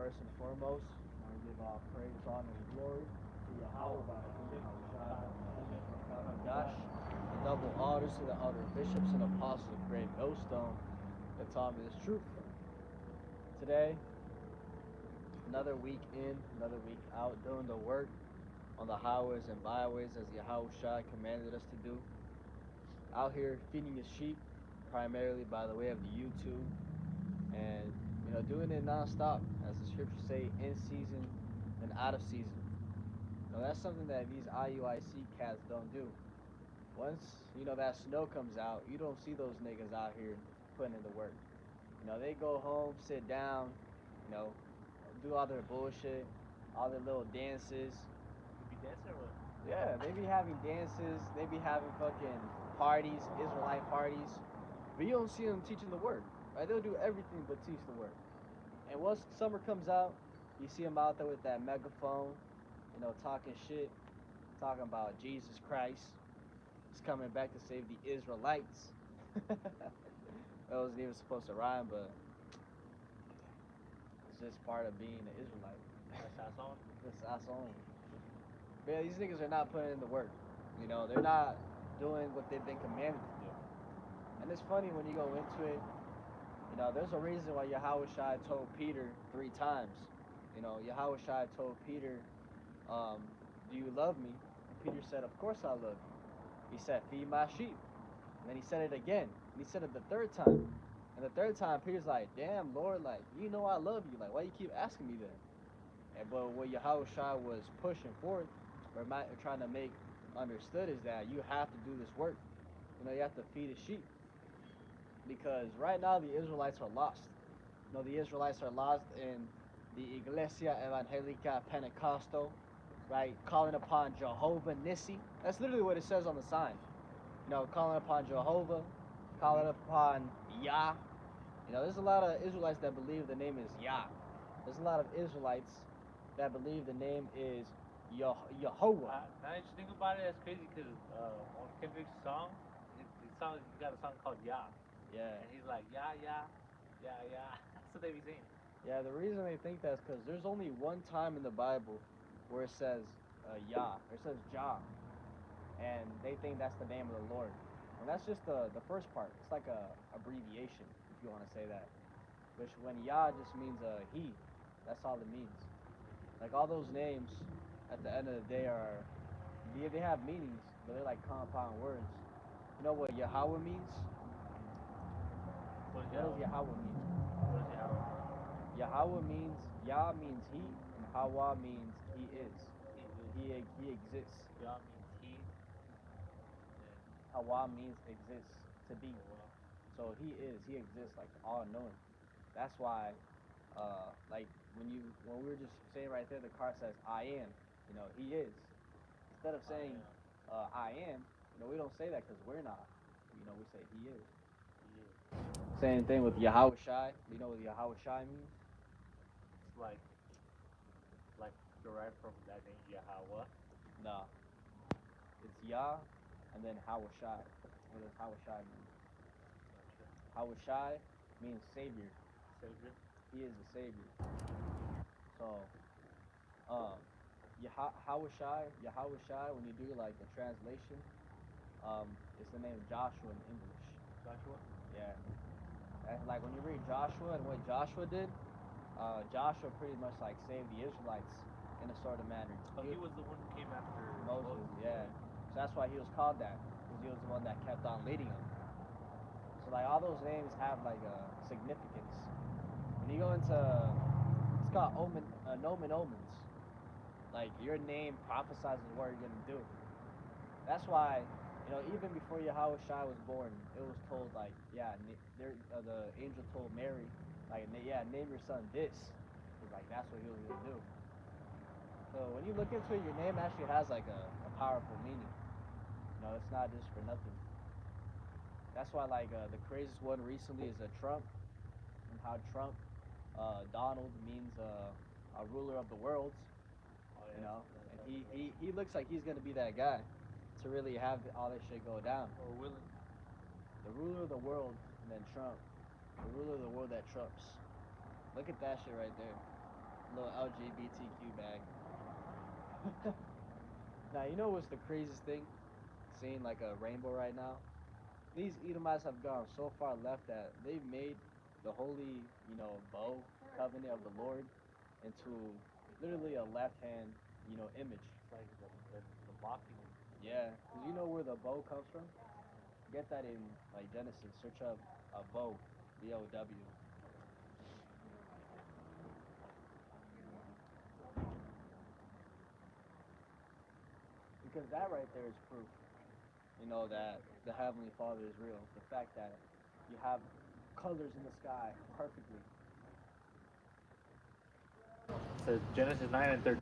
first and foremost, I want to give all praise, honor, and glory to Yahweh, Gosh, the double honors to the other bishops and apostles of Great Millstone that taught me this truth. Today, another week in, another week out, doing the work on the highways and byways as Yahushua commanded us to do. Out here feeding his sheep, primarily by the way of the YouTube, and doing it nonstop, as the scriptures say, in season and out of season. That's something that these IUIC cats don't do. Once that snow comes out, you don't see those niggas out here putting in the work. They go home, sit down, do all their bullshit, all their little dances. You be dancing or what? Yeah, they be having dances, they be having fucking parties, Israelite parties, but you don't see them teaching the word, right? They'll do everything but teach the word. And once summer comes out, you see them out there with that megaphone, talking shit, talking about Jesus Christ is coming back to save the Israelites. That wasn't even supposed to rhyme, but it's just part of being an Israelite. That's on. That's on. But yeah, these niggas are not putting in the work. They're not doing what they've been commanded to do. And it's funny when you go into it, there's a reason why Yahushua told Peter 3 times. Yahushua told Peter, do you love me? And Peter said, of course I love you. He said, feed my sheep. And then he said it again. And he said it the 3rd time. And the 3rd time, Peter's like, damn, Lord, like, you know I love you. Like, why you keep asking me that? But what Yahushua was pushing forth, or trying to make understood, is that you have to do this work. You have to feed the sheep. Because right now the Israelites are lost. The Israelites are lost in the Iglesia Evangelica Pentecostal, right? Calling upon Jehovah Nissi. That's literally what it says on the sign. Calling upon Jehovah, calling upon Yah. There's a lot of Israelites that believe the name is Yah. There's a lot of Israelites that believe the name is Yehovah. Now that you think about it, that's crazy because on Kendrick's song, he got a song called Yah. Yeah. And he's like, Yah, Yah, Yah, Yah. That's what they be saying. Yeah, the reason they think that is because there's only one time in the Bible where it says Yah, or it says Jah, and they think that's the name of the Lord. And that's just the first part. It's like a abbreviation, if you want to say that. Which when Yah just means he, that's all it means. Like all those names, at the end of the day, they have meanings, but they're like compound words. You know what Yahweh means? What What does Yahweh mean? What is Yahweh? Yahweh means, Yah means he, and Hawa means he is. He exists. Yah means he. Hawa means exists, to be. So he exists, like all knowing. That's why, like when we were just saying right there, the car says I am. He is. Instead of saying I am, we don't say that because we're not. We say he is. Same thing with Yahushai. You know what Yahushai means? It's like derived from that name Yahweh. No. It's Yah and then Hawashai. What does Hawashai mean? Hawashai means savior. Savior. He is the savior. So, Yahushai, when you do like the translation, it's the name Joshua in English. Joshua? Yeah. And like when you read Joshua and what Joshua did, Joshua pretty much like saved the Israelites in a sort of manner. Oh, he was the one who came after Moses. Yeah. So that's why he was called that, because he was the one that kept on leading them. So like all those names have like a significance. When you go into, it's called nomen omens. Like your name prophesies what you're gonna do. That's why, even before Yahushua was born, it was told like, yeah, the angel told Mary, like, yeah, name your son this. Cause like that's what he was gonna do. So when you look into it, your name actually has like a powerful meaning. It's not just for nothing. That's why like the craziest one recently is Trump, and how Trump, Donald means a ruler of the world. And he looks like he's gonna be that guy to really have all this shit go down. Or willing. The ruler of the world, and then Trump. The ruler of the world that trumps. Look at that shit right there. Little LGBTQ bag. Now you know what's the craziest thing? Seeing like a rainbow right now. These Edomites have gone so far left that they've made the holy, bow covenant of the Lord into literally a left hand, image. It's like the mocking. Yeah, because you know where the bow comes from? Get that in like Genesis. Search up a bow, B-O-W. Because that right there is proof, that the Heavenly Father is real. The fact that you have colors in the sky perfectly. It says Genesis 9 and 13.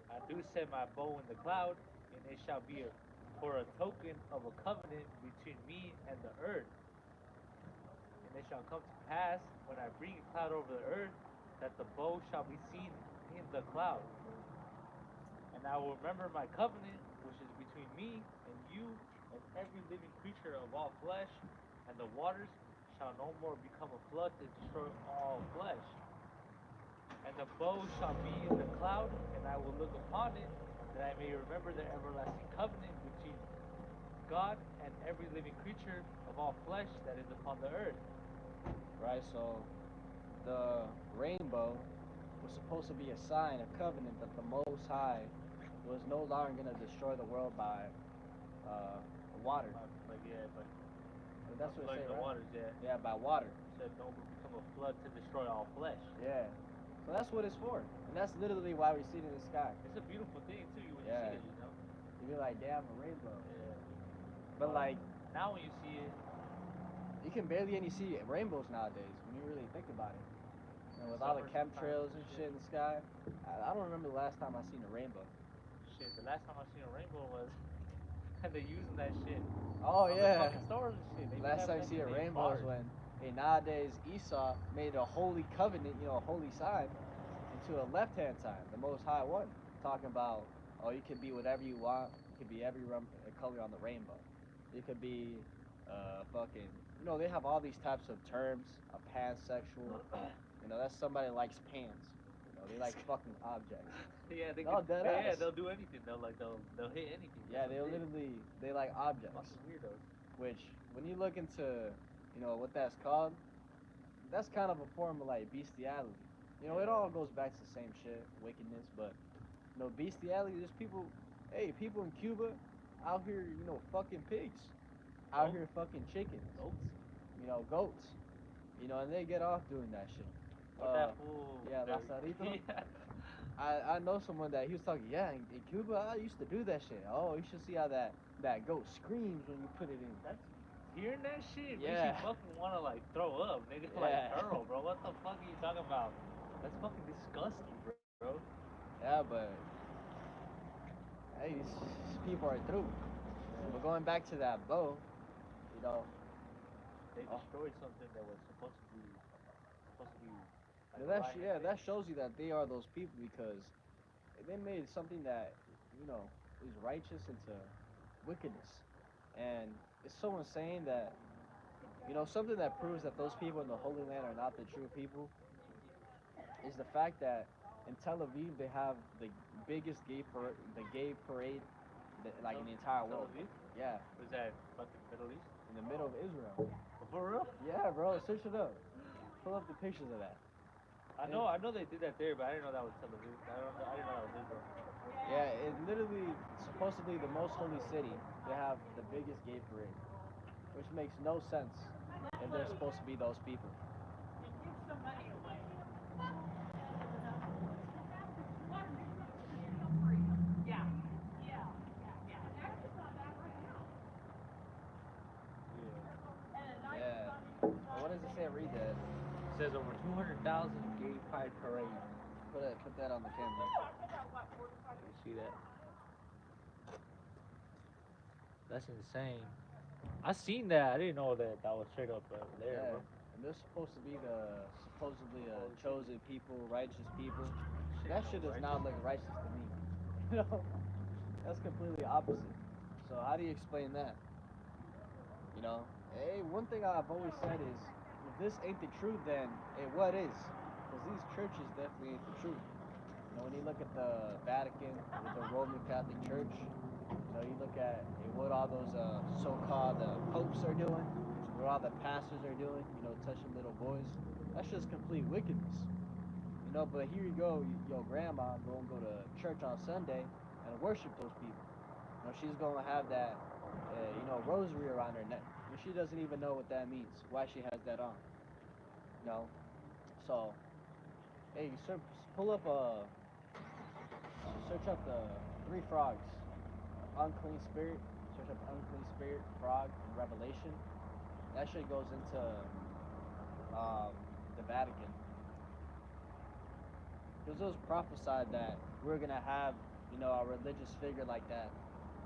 I do set my bow in the cloud, and it shall be for a token of a covenant between me and the earth. And it shall come to pass when I bring a cloud over the earth that the bow shall be seen in the cloud. And I will remember my covenant, which is between me and you and every living creature of all flesh, and the waters shall no more become a flood to destroy all flesh. And the bow shall be in the cloud, and I will look upon it, that I may remember the everlasting covenant between God and every living creature of all flesh that is upon the earth. Right? So the rainbow was supposed to be a sign, a covenant that the Most High was no longer going to destroy the world by water. Like, yeah, but That's what it like says, the right? waters, yeah. Yeah, by water. Said no more become a flood to destroy all flesh. Yeah. So that's what it's for. And that's literally why we see it in the sky. It's a beautiful thing too when Yeah. you see it, You be like, damn, a rainbow. Yeah. But like, now when you see it, you can barely any see rainbows nowadays when you really think about it. And with all the chemtrails and shit in the sky, I don't remember the last time I seen a rainbow. Shit, the last time I seen a rainbow was and they using that shit. Oh yeah. The fucking stores and shit. They last time you see a rainbow is when nowadays Esau made a holy covenant, a holy sign, into a left-hand sign, the Most High One, talking about, oh, you can be whatever you want. You can be every color on the rainbow. You could be, fucking, they have all these types of terms, a pansexual. That's somebody likes pans. They like fucking objects. Yeah, they'll do anything. They'll hit anything. Yeah, they like objects. Fucking weirdos. Which, when you look into, what that's called, that's kind of a form of like bestiality. It all goes back to the same shit, wickedness, but bestiality. There's people in Cuba out here, fucking pigs, out here fucking chickens, goats, and they get off doing that shit. That fool. Yeah, Lazarito. I know someone that he was talking. Yeah, in Cuba, I used to do that shit. Oh, you should see how that goat screams when you put it in. That's hearing that shit Yeah. makes you fucking wanna like throw up, nigga. Yeah. Like girl, bro. What the fuck are you talking about? That's fucking disgusting, bro. Yeah, but hey, these people are through. But going back to that bow, they destroyed something that was supposed to be like that shows you that they are those people because they made something that is righteous into wickedness, and it's so insane that something that proves that those people in the Holy Land are not the true people is the fact that in Tel Aviv they have the biggest gay parade like in the entire world. Tel Aviv? Yeah. Was that fucking Middle East? In the middle of Israel. For real? Yeah, bro. Search it up. Pull up the pictures of that. I know they did that there, but I didn't know that was Tel Aviv. I didn't know that was Israel. Yeah, it's literally supposedly the most holy city. They have the biggest gay parade, which makes no sense if they're supposed to be those people. Yeah. What does it say? Read that. It says over 200,000 gay pride parade. Put that on the camera. You see that? That's insane. I seen that. I didn't know that was straight up there, Yeah. bro. And they're supposed to be supposedly chosen people, righteous people. That shit does not look righteous to me. That's completely opposite. So how do you explain that? Hey, one thing I've always said is, if this ain't the truth, then hey, what is? Because these churches definitely ain't the truth. You know, when you look at the Vatican with the Roman Catholic Church, you know, you look at what all those so-called popes are doing, what all the pastors are doing, you know, touching little boys. That's just complete wickedness. You know, but here you go, your grandma go to church on Sunday and worship those people. You know, she's gonna have that, rosary around her neck. And she doesn't even know what that means, why she has that on. You know, so hey, pull up search up the three frogs, unclean spirit. Search up unclean spirit, frog, in Revelation. That shit goes into the Vatican. Because it was prophesied that we're gonna have, you know, a religious figure like that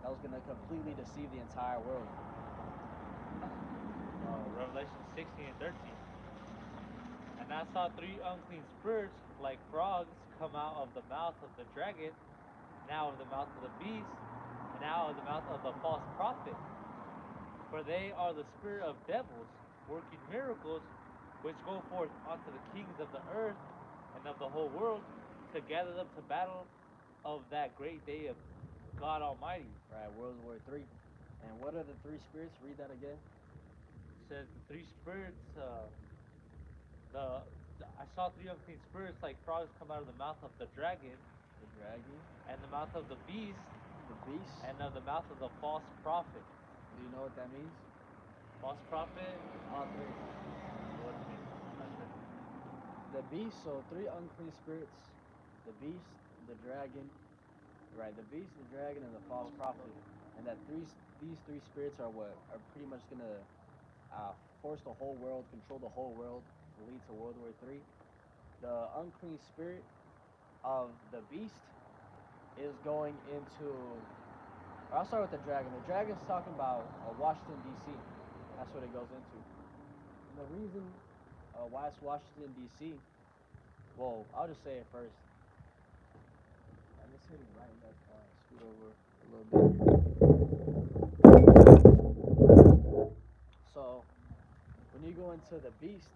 was gonna completely deceive the entire world. Revelation 16 and 13. And I saw three unclean spirits like frogs come out of the mouth of the dragon, now of the mouth of the beast, and now of the mouth of the false prophet. For they are the spirit of devils, working miracles, which go forth unto the kings of the earth and of the whole world, to gather them to battle of that great day of God Almighty. Right, World War III. And what are the three spirits? Read that again. It says the three spirits, I saw three unclean spirits like frogs come out of the mouth of the dragon, and the mouth of the beast, and of the mouth of the false prophet. Do you know what that means? False prophet? All three. What does it mean? The beast, so three unclean spirits. The beast, the dragon, right? The beast, the dragon, and the false prophet. And that these three spirits are what are pretty much gonna force the whole world, control the whole world, lead to World War III. The unclean spirit of the beast is going into. I'll start with the dragon. The dragon's talking about Washington D.C. That's what it goes into. And the reason why it's Washington D.C. Well, I'll just say it first. I'm just hitting right in that scoot over a little bit. So when you go into the beast,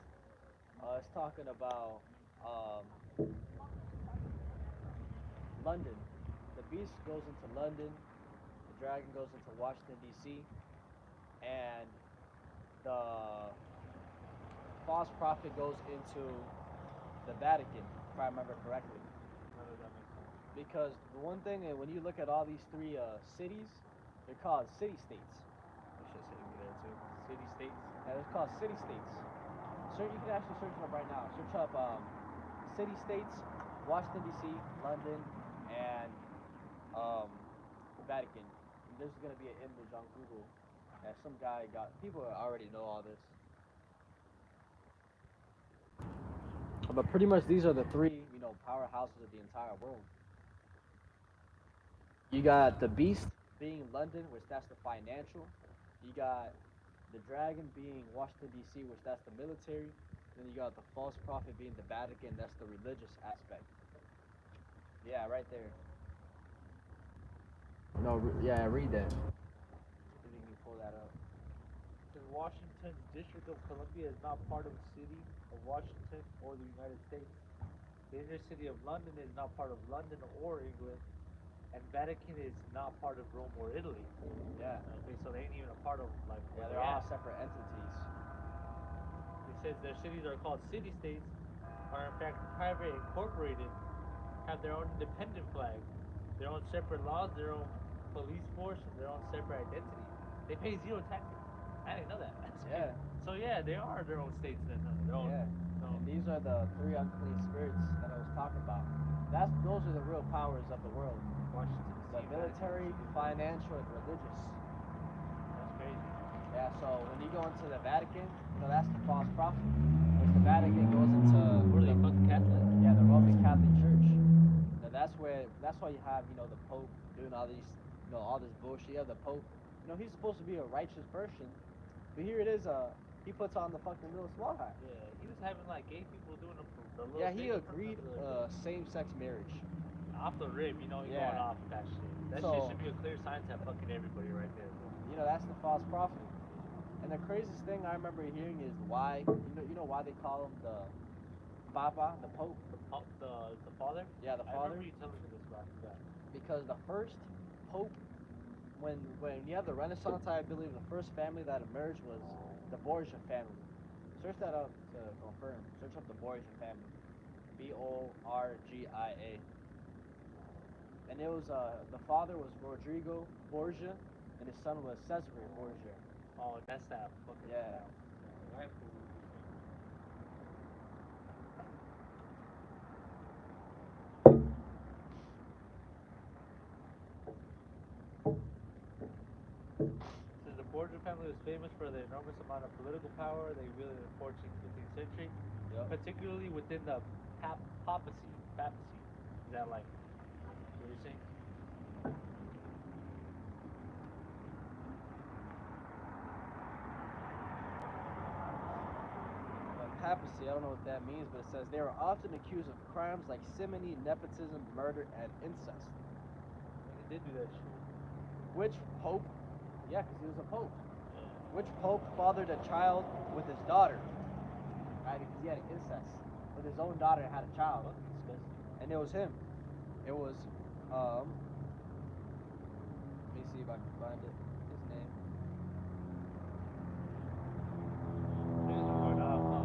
it's talking about London. The beast goes into London. The dragon goes into Washington D.C. and the false prophet goes into the Vatican, if I remember correctly. Because the one thing, when you look at all these three cities, they're called city-states. I should say me there too. City-states? Yeah, they're called city-states. So you can actually search them up right now. Search up city-states, Washington D.C., London, and the Vatican. And there's gonna be an image on Google that some guy got. People already know all this. But pretty much these are the three, you know, powerhouses of the entire world. You got the beast being London, which that's the financial. You got the dragon being Washington D.C., which that's the military. Then you got the false prophet being the Vatican, that's the religious aspect. Yeah, right there. No, yeah, read that. See if you can pull that up. Washington's District of Columbia is not part of the city of Washington or the United States. The inner city of London is not part of London or England, and Vatican is not part of Rome or Italy. Yeah. Okay, so they ain't even a part of like. Yeah, they're all separate entities. It says their cities are called city-states, are in fact private incorporated, have their own independent flag, their own separate laws, their own police force, and their own separate identity. They pay zero taxes. I didn't know that. Yeah. So yeah, they are their own states then. Their own, Yeah. And these are the three unclean spirits that I was talking about. Those are the real powers of the world. Washington, the military, financial, and religious. That's crazy. Yeah. So when you go into the Vatican, so that's the false prophet. Which the Vatican goes into. What are they, fucking Catholic? Yeah, the Roman Catholic Church. Now that's why you have, you know, the Pope doing all these, you know, all this bullshit. You have the Pope. You know, he's supposed to be a righteous person. But here it is, he puts on the fucking little small hat. Yeah, he was having like gay people doing the little. Yeah, he agreed same-sex marriage. Off the rib, you know, he's going off with that shit. That shit should be a clear sign to fucking everybody right there. You know, that's the false prophet. And the craziest thing I remember hearing is why, you know why they call him the Papa, the Pope. The father? Yeah, the I father. remember you telling me this, but I forgot. Because the first Pope, when you have the Renaissance, I believe the first family that emerged was the Borgia family. Search that up to confirm. Search up the Borgia family. Borgia. And it was the father was Rodrigo Borgia, and his son was Cesare Borgia. Oh, that's that fucking Yeah. right. Since the Borgia family was famous for their enormous amount of political power they wielded in the 14th, 15th century, Yep. particularly within the papacy. Papacy. Is that like what you're saying? Papacy, I don't know what that means, but it says they are often accused of crimes like simony, nepotism, murder, and incest. They did do that shit. Which Pope? Yeah, because he was a Pope. Which Pope fathered a child with his daughter? Right, because he had incest with his own daughter and had a child. Fucking disgusting. And it was him. It was, let me see if I can find it. His name. Things were going off, huh?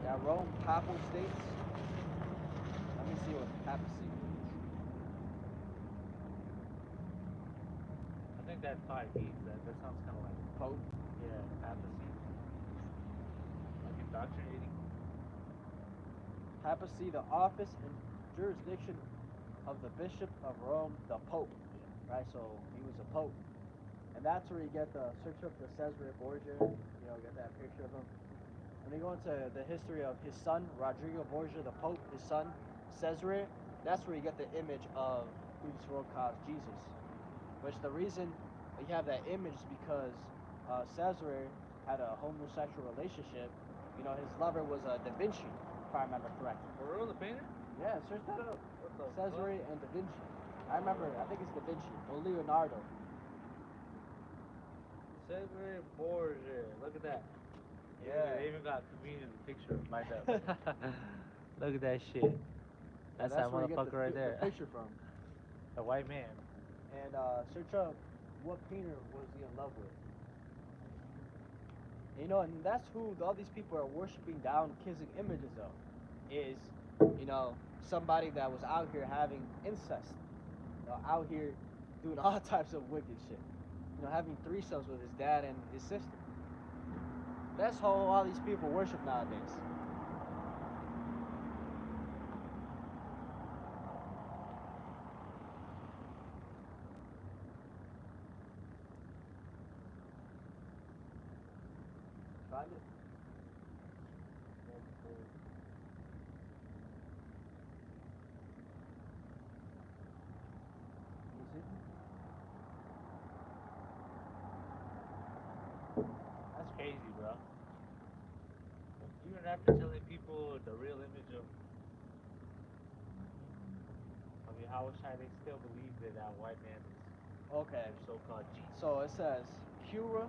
Yeah, Rome Papal States. Let me see what papacy means. I think that probably means that. That sounds kind of like Pope. yeah, papacy, like indoctrinating. Papacy, the office and jurisdiction of the Bishop of Rome, the Pope. Right, so he was a Pope. And that's where you get the search up the Cesare Borgia, get that picture of him. When you go into the history of his son, Rodrigo Borgia, the Pope, his son, Cesare, that's where you get the image of who this world calls Jesus. Which the reason you have that image is because Cesare had a homosexual relationship. His lover was Da Vinci, if I remember correctly. For real, the painter? Yeah, search that up. What the Cesare and Da Vinci. I think it's Da Vinci or Leonardo. Cesare Borgia. Look at that. Yeah. They even got comedian picture lined up. Look at that shit. Yeah, That's that where you get motherfucker right there. the picture from. The white man. And search up what painter was he in love with. And that's who all these people are worshiping down, kissing images of, is, somebody that was out here having incest, out here doing all types of wicked shit, having threesomes with his dad and his sister. That's how all these people worship nowadays. Find it. That's crazy, bro. Even after telling people the real image of Yahushua, they still believe that that white man is Okay. their so-called Jesus. So it says Cura.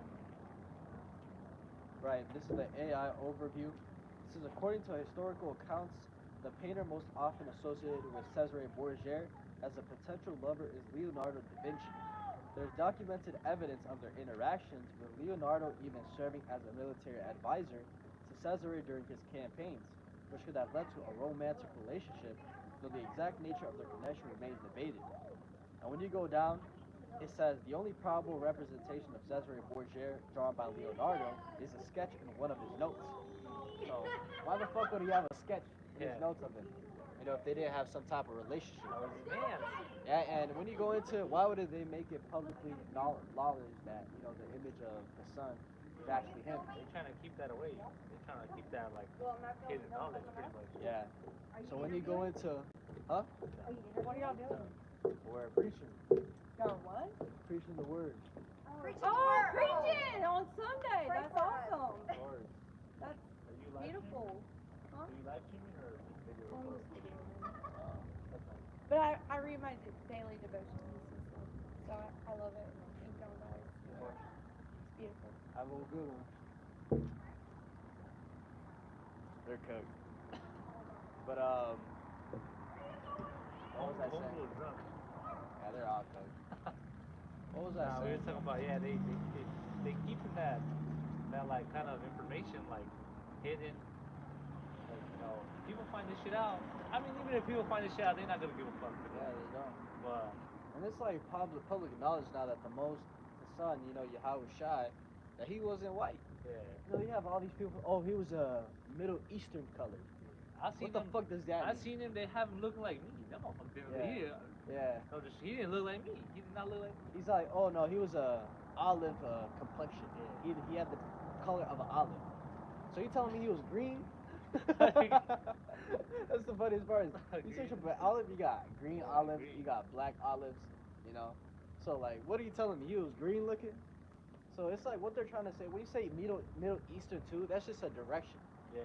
Right, this is the AI overview. It says according to historical accounts, the painter most often associated with Cesare Borgia as a potential lover is Leonardo da Vinci. There's documented evidence of their interactions, with Leonardo even serving as a military advisor to Cesare during his campaigns, which could have led to a romantic relationship, though the exact nature of their connection remains debated. And when you go down, it says the only probable representation of Cesare Borgia drawn by Leonardo is a sketch in one of his notes. So why the fuck would he have a sketch in his Yeah. notes of him? If they didn't have some type of relationship. That was his man. Yeah, and when you go into why would they make it publicly knowledge that the image of the son is actually him? They're trying to keep that away. They're trying to keep that like hidden knowledge, pretty much. Yeah. So when you go into, huh? What are y'all doing? We're preaching, Y'all what? preaching the word. Oh, preaching on Sunday. That's awesome. Lord, That's are you live beautiful. streaming? Huh? Are you live streaming or video On recording? this video. That's nice. But I read my daily devotions and stuff. So I love it. Thank y'all guys. Of course. It's beautiful. Have a good one. They're cooked. But what was I Home saying? rule drunk. Yeah, they're all cooked. What was I Nah, we were saying? talking about they keeping that like kind of information like hidden. Like people find this shit out. I mean, even if people find this shit out, they're not gonna give a fuck. Yeah, they don't. But And it's like public knowledge now that the son, Yahweh Shai, that he wasn't white. yeah, You have all these people. Oh, he was a Middle Eastern color. I seen What the them. fuck does that I mean? seen him. They have him looking like me. That motherfucker didn't. Yeah. He didn't look like me. He did not look like me. He's like, oh no, he was a olive complexion. Yeah. He had the color of an olive. So you telling me he was green? That's the funniest part. You search up an olive, you got green olives, green. you got black olives, you know. So like, what are you telling me? He was green looking? So it's like what they're trying to say. When you say Middle Eastern too, that's just a direction. Yeah.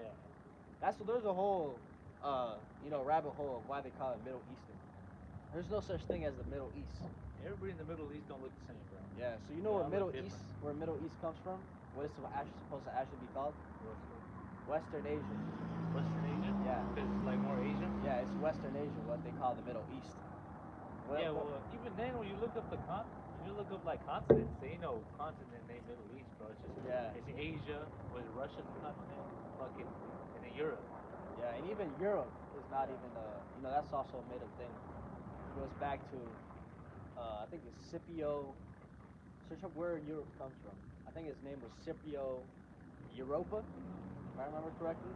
There's a whole rabbit hole of why they call it Middle Eastern. There's no such thing as the Middle East. Everybody in the Middle East don't look the same, bro. Yeah, so you know what where Middle East comes from? What it's supposed to actually be called? Western Asia. Western Asia? Yeah. Because it's like more Asian? Yeah, it's Western Asia, what they call the Middle East. Well, even then, when you look up like continents, they ain't no continent named Middle East, bro. It's just it's Asia, was Russia's continent, fucking, and then Europe. Yeah, and even Europe is not even that's also a made up thing. It goes back to I think it's Scipio. Search up where Europe comes from. I think his name was Scipio Europa, if I remember correctly.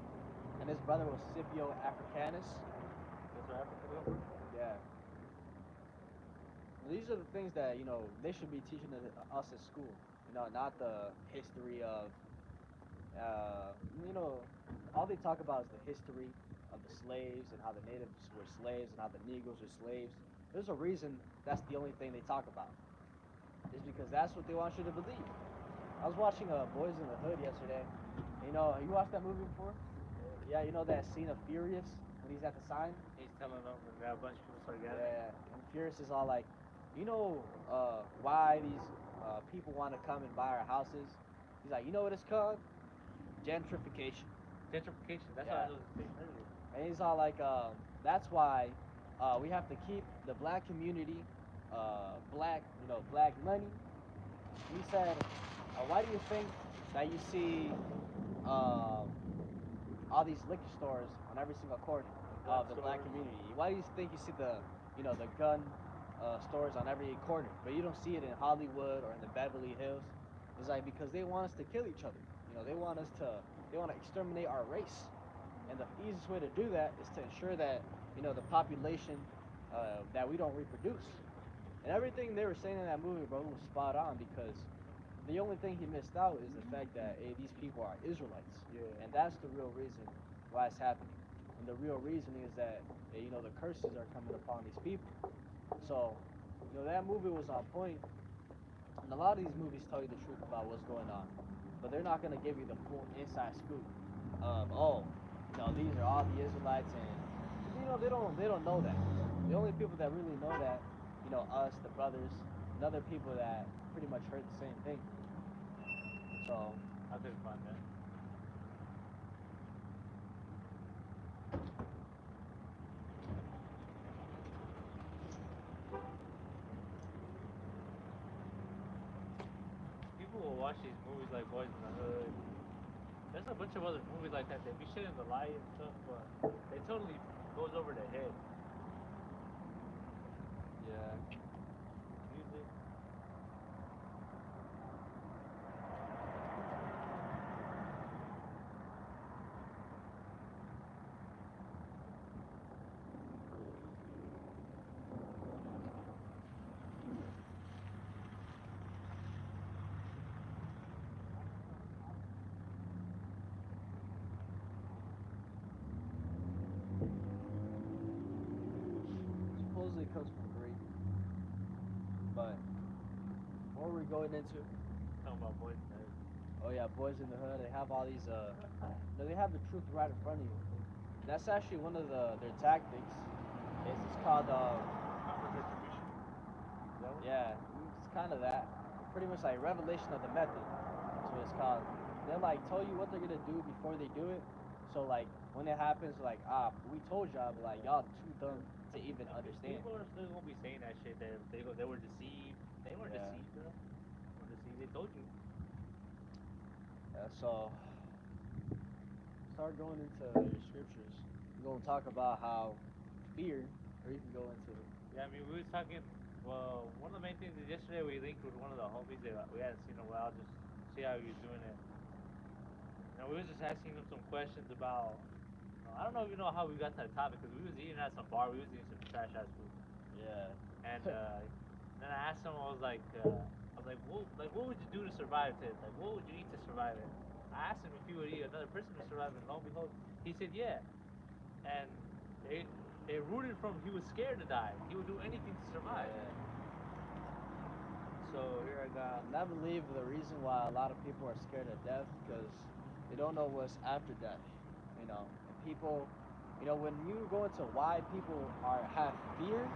And his brother was Scipio Africanus. That's where Africa comes from? Yeah. These are the things that, they should be teaching us at school. Not the history of, all they talk about is the history of the slaves and how the natives were slaves and how the Negroes were slaves. There's a reason that's the only thing they talk about. It's because that's what they want you to believe. I was watching Boys in the Hood yesterday. You watched that movie before? Yeah, you know that scene of Furious when he's at the sign? He's telling them that a bunch of people start gathering. Yeah, and Furious is all like, why these people want to come and buy our houses? He's like, you know what it's called? Gentrification. Gentrification, that's what I was saying earlier. And he's all like, that's why we have to keep the black community, black money. He said, why do you think that you see all these liquor stores on every single corner of the black community? Why do you think you see the gun stores on every corner, but you don't see it in Hollywood or in the Beverly Hills? It's like because they want us to kill each other. They want to exterminate our race, and the easiest way to do that is to ensure that the population that we don't reproduce. And everything they were saying in that movie, bro, was spot on because the only thing he missed out is the fact that these people are Israelites. Yeah. And that's the real reason why it's happening. And the real reason is that the curses are coming upon these people. So, that movie was on point. And a lot of these movies tell you the truth about what's going on. But they're not going to give you the full inside scoop of, these are all the Israelites, and they don't know that. The only people that really know that, us, the brothers, and other people that pretty much heard the same thing. So I couldn't find that. People will watch these movies like Boys in the Hood. There's a bunch of other movies like that. They be shitting the light and stuff, but it totally goes over their head. yeah. Music. Supposedly comes from Greek. But what were we going into? Talking about Boys in the Hood. Oh yeah, Boys in the Hood. They have all these. They have the truth right in front of you. That's actually one of their tactics. It's called Conflict retribution. yeah, it's kind of that. Pretty much like revelation of the method. So what it's called. They like tell you what they're gonna do before they do it. So like when it happens, like we told y'all, but like y'all too dumb to even understand. People are still gonna be saying that shit. That they were deceived. They weren't Yeah. deceived, bro. They weren't deceived. They told you. So start going into your scriptures. We're gonna talk about how fear, or you can go into Yeah, I mean, we was talking. Well, one of the main things is yesterday we linked with one of the homies that we hadn't seen in a while, just see how he was doing it. And we was just asking him some questions about. I don't know if you know how we got to the topic because we was eating at some bar. We was eating some trash ass food. yeah. And then I asked him. What would you do to survive this? Like, what would you eat to survive it? I asked him if he would eat another person to survive, and lo and behold, he said yeah. And it rooted from he was scared to die. He would do anything to survive. Yeah. So here I got. And I believe the reason why a lot of people are scared of death because they don't know what's after death. You know, and people, when you go into why people have fear,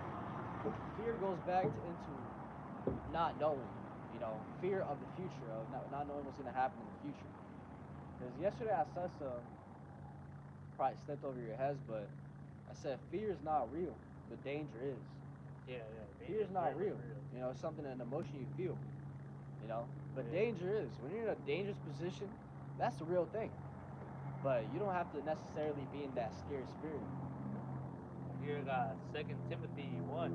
fear goes back into not knowing. Fear of the future, of not knowing what's gonna happen in the future. Because yesterday I said some, probably stepped over your heads, but I said fear is not real, but danger is. Yeah. Fear is not very real. much It's something, an emotion you feel. But Yeah. danger is. When you're in a dangerous position, that's the real thing. But you don't have to necessarily be in that scary spirit. Here I got 2 Timothy 1.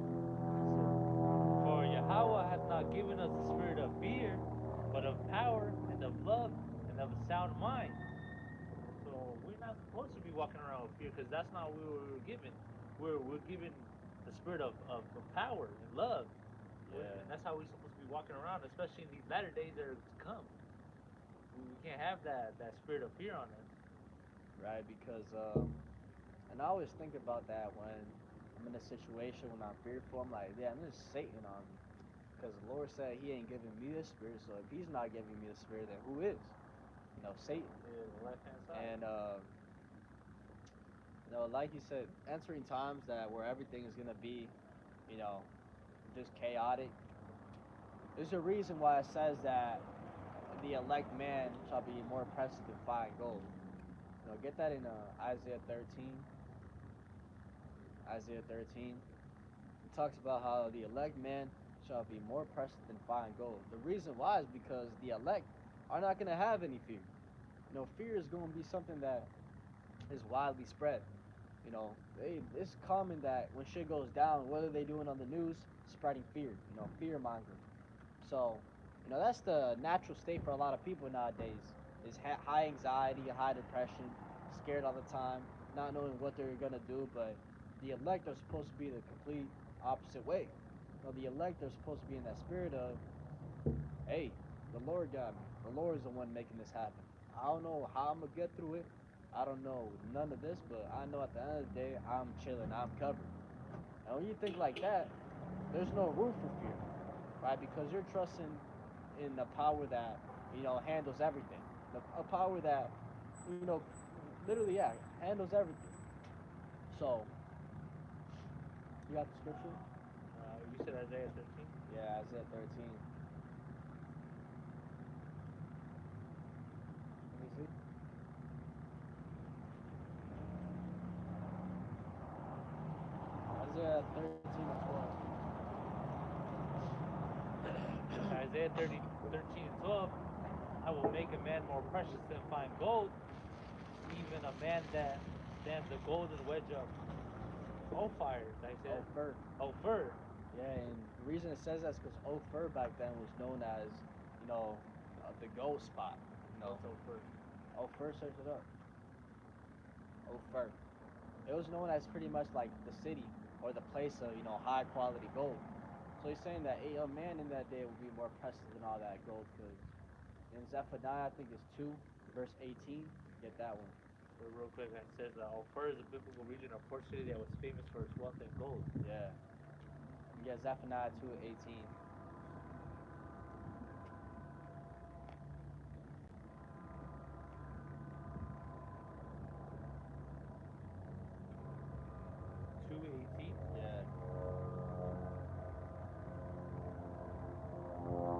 For Yahweh hath not given us the spirit of fear, but of power and of love and of a sound mind. So we're not supposed to be walking around with fear because that's not what we were given. We're given the spirit of power and love. Yeah. And that's how we're supposed to be walking around, especially in these latter days that are to come. We can't have that spirit of fear on us. Right? Because, and I always think about that when I'm in a situation when I'm fearful. I'm like, yeah, this is Satan on me. Because the Lord said He ain't giving me this spirit, so if He's not giving me the spirit, then who is? Satan. Yeah, the left hand side. And like you said, entering times where everything is gonna be, just chaotic. There's a reason why it says that the elect man shall be more precious than fine gold. Get that in Isaiah 13. Isaiah 13. It talks about how the elect man shall be more precious than fine gold. The reason why is because the elect are not going to have any fear. Fear is going to be something that is widely spread. It's common that when shit goes down, what are they doing on the news? Spreading fear, fear mongering. So, that's the natural state for a lot of people nowadays. Is high anxiety, high depression, scared all the time, not knowing what they're gonna do. But the elect are supposed to be the complete opposite way. The elect are supposed to be in that spirit of, hey, the Lord got me. The Lord is the one making this happen. I don't know how I'm gonna get through it. I don't know none of this, but I know at the end of the day, I'm chilling, I'm covered. And when you think like that, there's no room for fear, right? Because you're trusting in the power that, handles everything. A power that, literally, yeah, handles everything. So, you got the scripture? You said Isaiah 13? Yeah, Isaiah 13. Let me see. Isaiah 13 and 12. Isaiah 13 and 12. I will make a man more precious than fine gold, even a man than the golden wedge of Ophir. I said, Ophir. Ophir. Yeah, and the reason it says that is because Ophir back then was known as, the gold spot. What's Ophir? Ophir, search it up. Ophir. It was known as pretty much like the city or the place of, high quality gold. So he's saying that a man in that day will be more precious than all that gold. Because in Zephaniah, I think it's 2, verse 18, get that one. So real quick, it says Ophir is a biblical region or port city that was famous for its wealth and gold. Yeah. Yeah, Zephaniah 2:18. Yeah.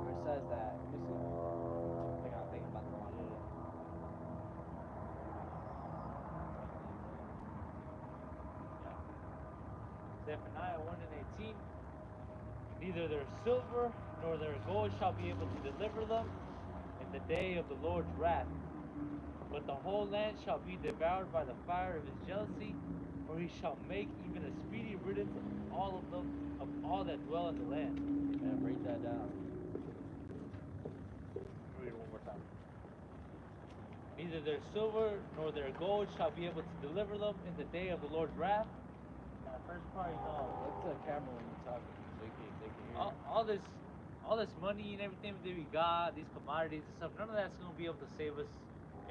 Where it says that, let me see. I think I'm thinking about Zephaniah 1 and 18. Neither their silver nor their gold shall be able to deliver them in the day of the Lord's wrath. But the whole land shall be devoured by the fire of his jealousy, for he shall make even a speedy riddance of all of them, of all that dwell in the land. Yeah, break that down. Read it one more time. Neither their silver nor their gold shall be able to deliver them in the day of the Lord's wrath. That first part, Look to the camera when you're talking, so they can hear you. all this money and everything that we got, these commodities and stuff, none of that's gonna be able to save us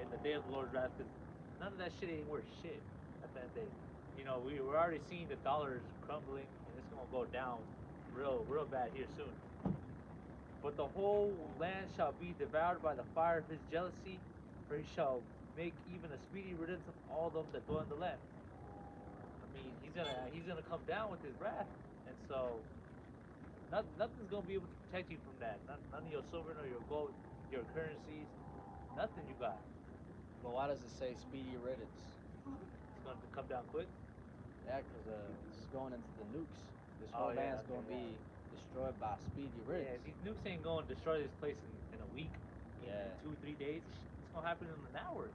in the day of the Lord's wrath, because none of that shit ain't worth shit at the end of the day. You know, we're already seeing the dollar is crumbling, and it's gonna go down real bad here soon. But the whole land shall be devoured by the fire of his jealousy, for he shall make even a speedy riddance of all them that dwell in the land. I mean, he's gonna come down with his wrath, and so nothing's gonna be able to protect you from that. None of your silver nor your gold, your currencies, nothing you got. But why does it say speedy riddance? It's gonna come down quick. Yeah, because this is going into the nukes. This Oh, whole yeah, land's okay, going to be destroyed by speedy riddance. Yeah, these nukes ain't going to destroy this place in a week, in Yeah. 2-3 days. It's gonna happen in an hour.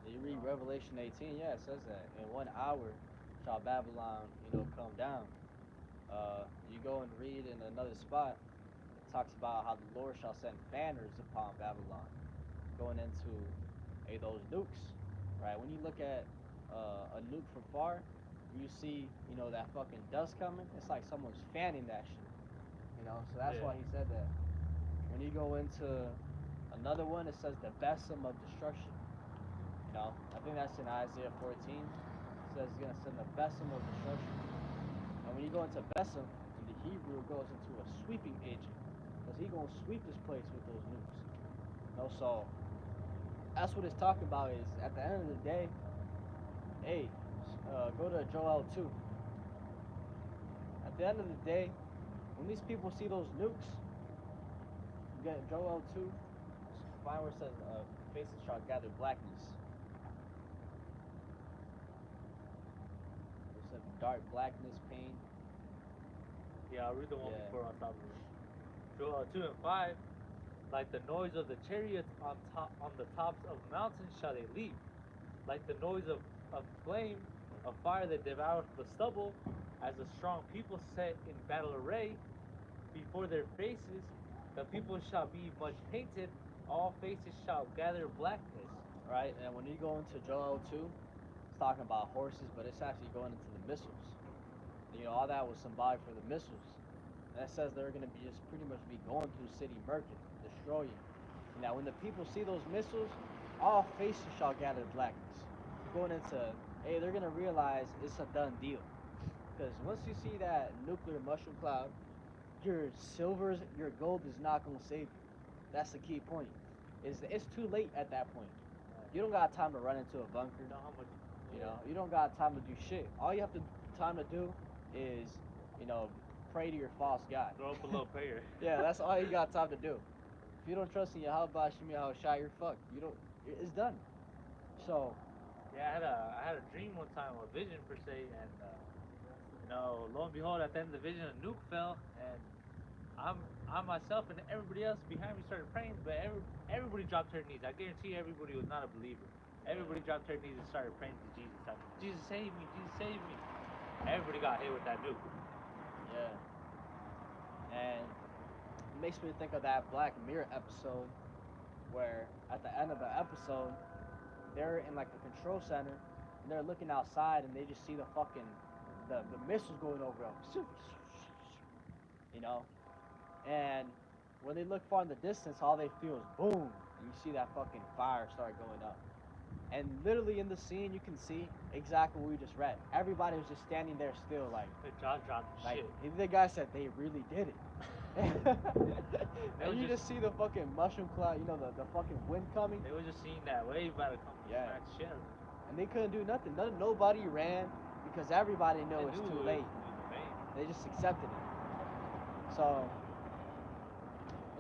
You read Revelation 18, yeah, it says that. In 1 hour shall Babylon, come down. You go and read in another spot, it talks about how the Lord shall send banners upon Babylon, going into those nukes, right? When you look at a nuke from far, you see, that fucking dust coming. It's like someone's fanning that shit, So that's why he said that. When you go into another one, it says the besom of destruction. I think that's in Isaiah 14. It says he's gonna send the besom of destruction. And when you go into besom, in the Hebrew, it goes into a sweeping agent, because he's gonna sweep this place with those nukes. So that's what it's talking about. Is at the end of the day, hey, go to Joel 2. At the end of the day, when these people see those nukes, you get Joel 2, find where it says, faces shall gather blackness. It said dark blackness, pain. Yeah, I'll read the one Yeah. before on top of it. Joel 2 and 5. Like the noise of the chariots on the tops of mountains shall they leap. Like the noise of flame, of fire that devours the stubble, as a strong people set in battle array before their faces, the people shall be much painted, all faces shall gather blackness. Right, and when you go into Joel 2, it's talking about horses, but it's actually going into the missiles. All that was symbolic for the missiles. And it says they're going to be just pretty much be going through city murking, destroying. Now, when the people see those missiles, all faces shall gather blackness. Going into, they're going to realize it's a done deal. Because once you see that nuclear mushroom cloud, your silvers, your gold is not going to save you. That's the key point. It's too late at that point. You don't got time to run into a bunker. You know how much? You don't got time to do shit. All you have time to do is, pray to your false god. Throw up a little prayer. Yeah, that's all you got time to do. If you don't trust in Yahweh Shemi Yahushua, you're fucked. It's done. So. Yeah, I had a dream one time, or a vision per se, and lo and behold, at the end of the vision, a nuke fell, and I myself and everybody else behind me started praying, but everybody dropped their knees. I guarantee everybody was not a believer. Everybody dropped their knees and started praying to Jesus. Like, Jesus save me, Jesus save me. Everybody got hit with that nuke. Yeah. And it makes me think of that Black Mirror episode where at the end of the episode, they're in like the control center and they're looking outside and they just see the fucking the missiles going over them. And when they look far in the distance, all they feel is boom, and you see that fucking fire start going up. And literally in the scene, you can see exactly what we just read. Everybody was just standing there still, like The jaw dropped and like shit. the guy said they really did it. And you just see the fucking mushroom cloud, the fucking wind coming, They were just seeing that wave about to come and Yeah. smack the shit out of them. and they couldn't do nothing. Nobody ran because everybody knew They it's knew too it late. was vain. They just accepted it. So,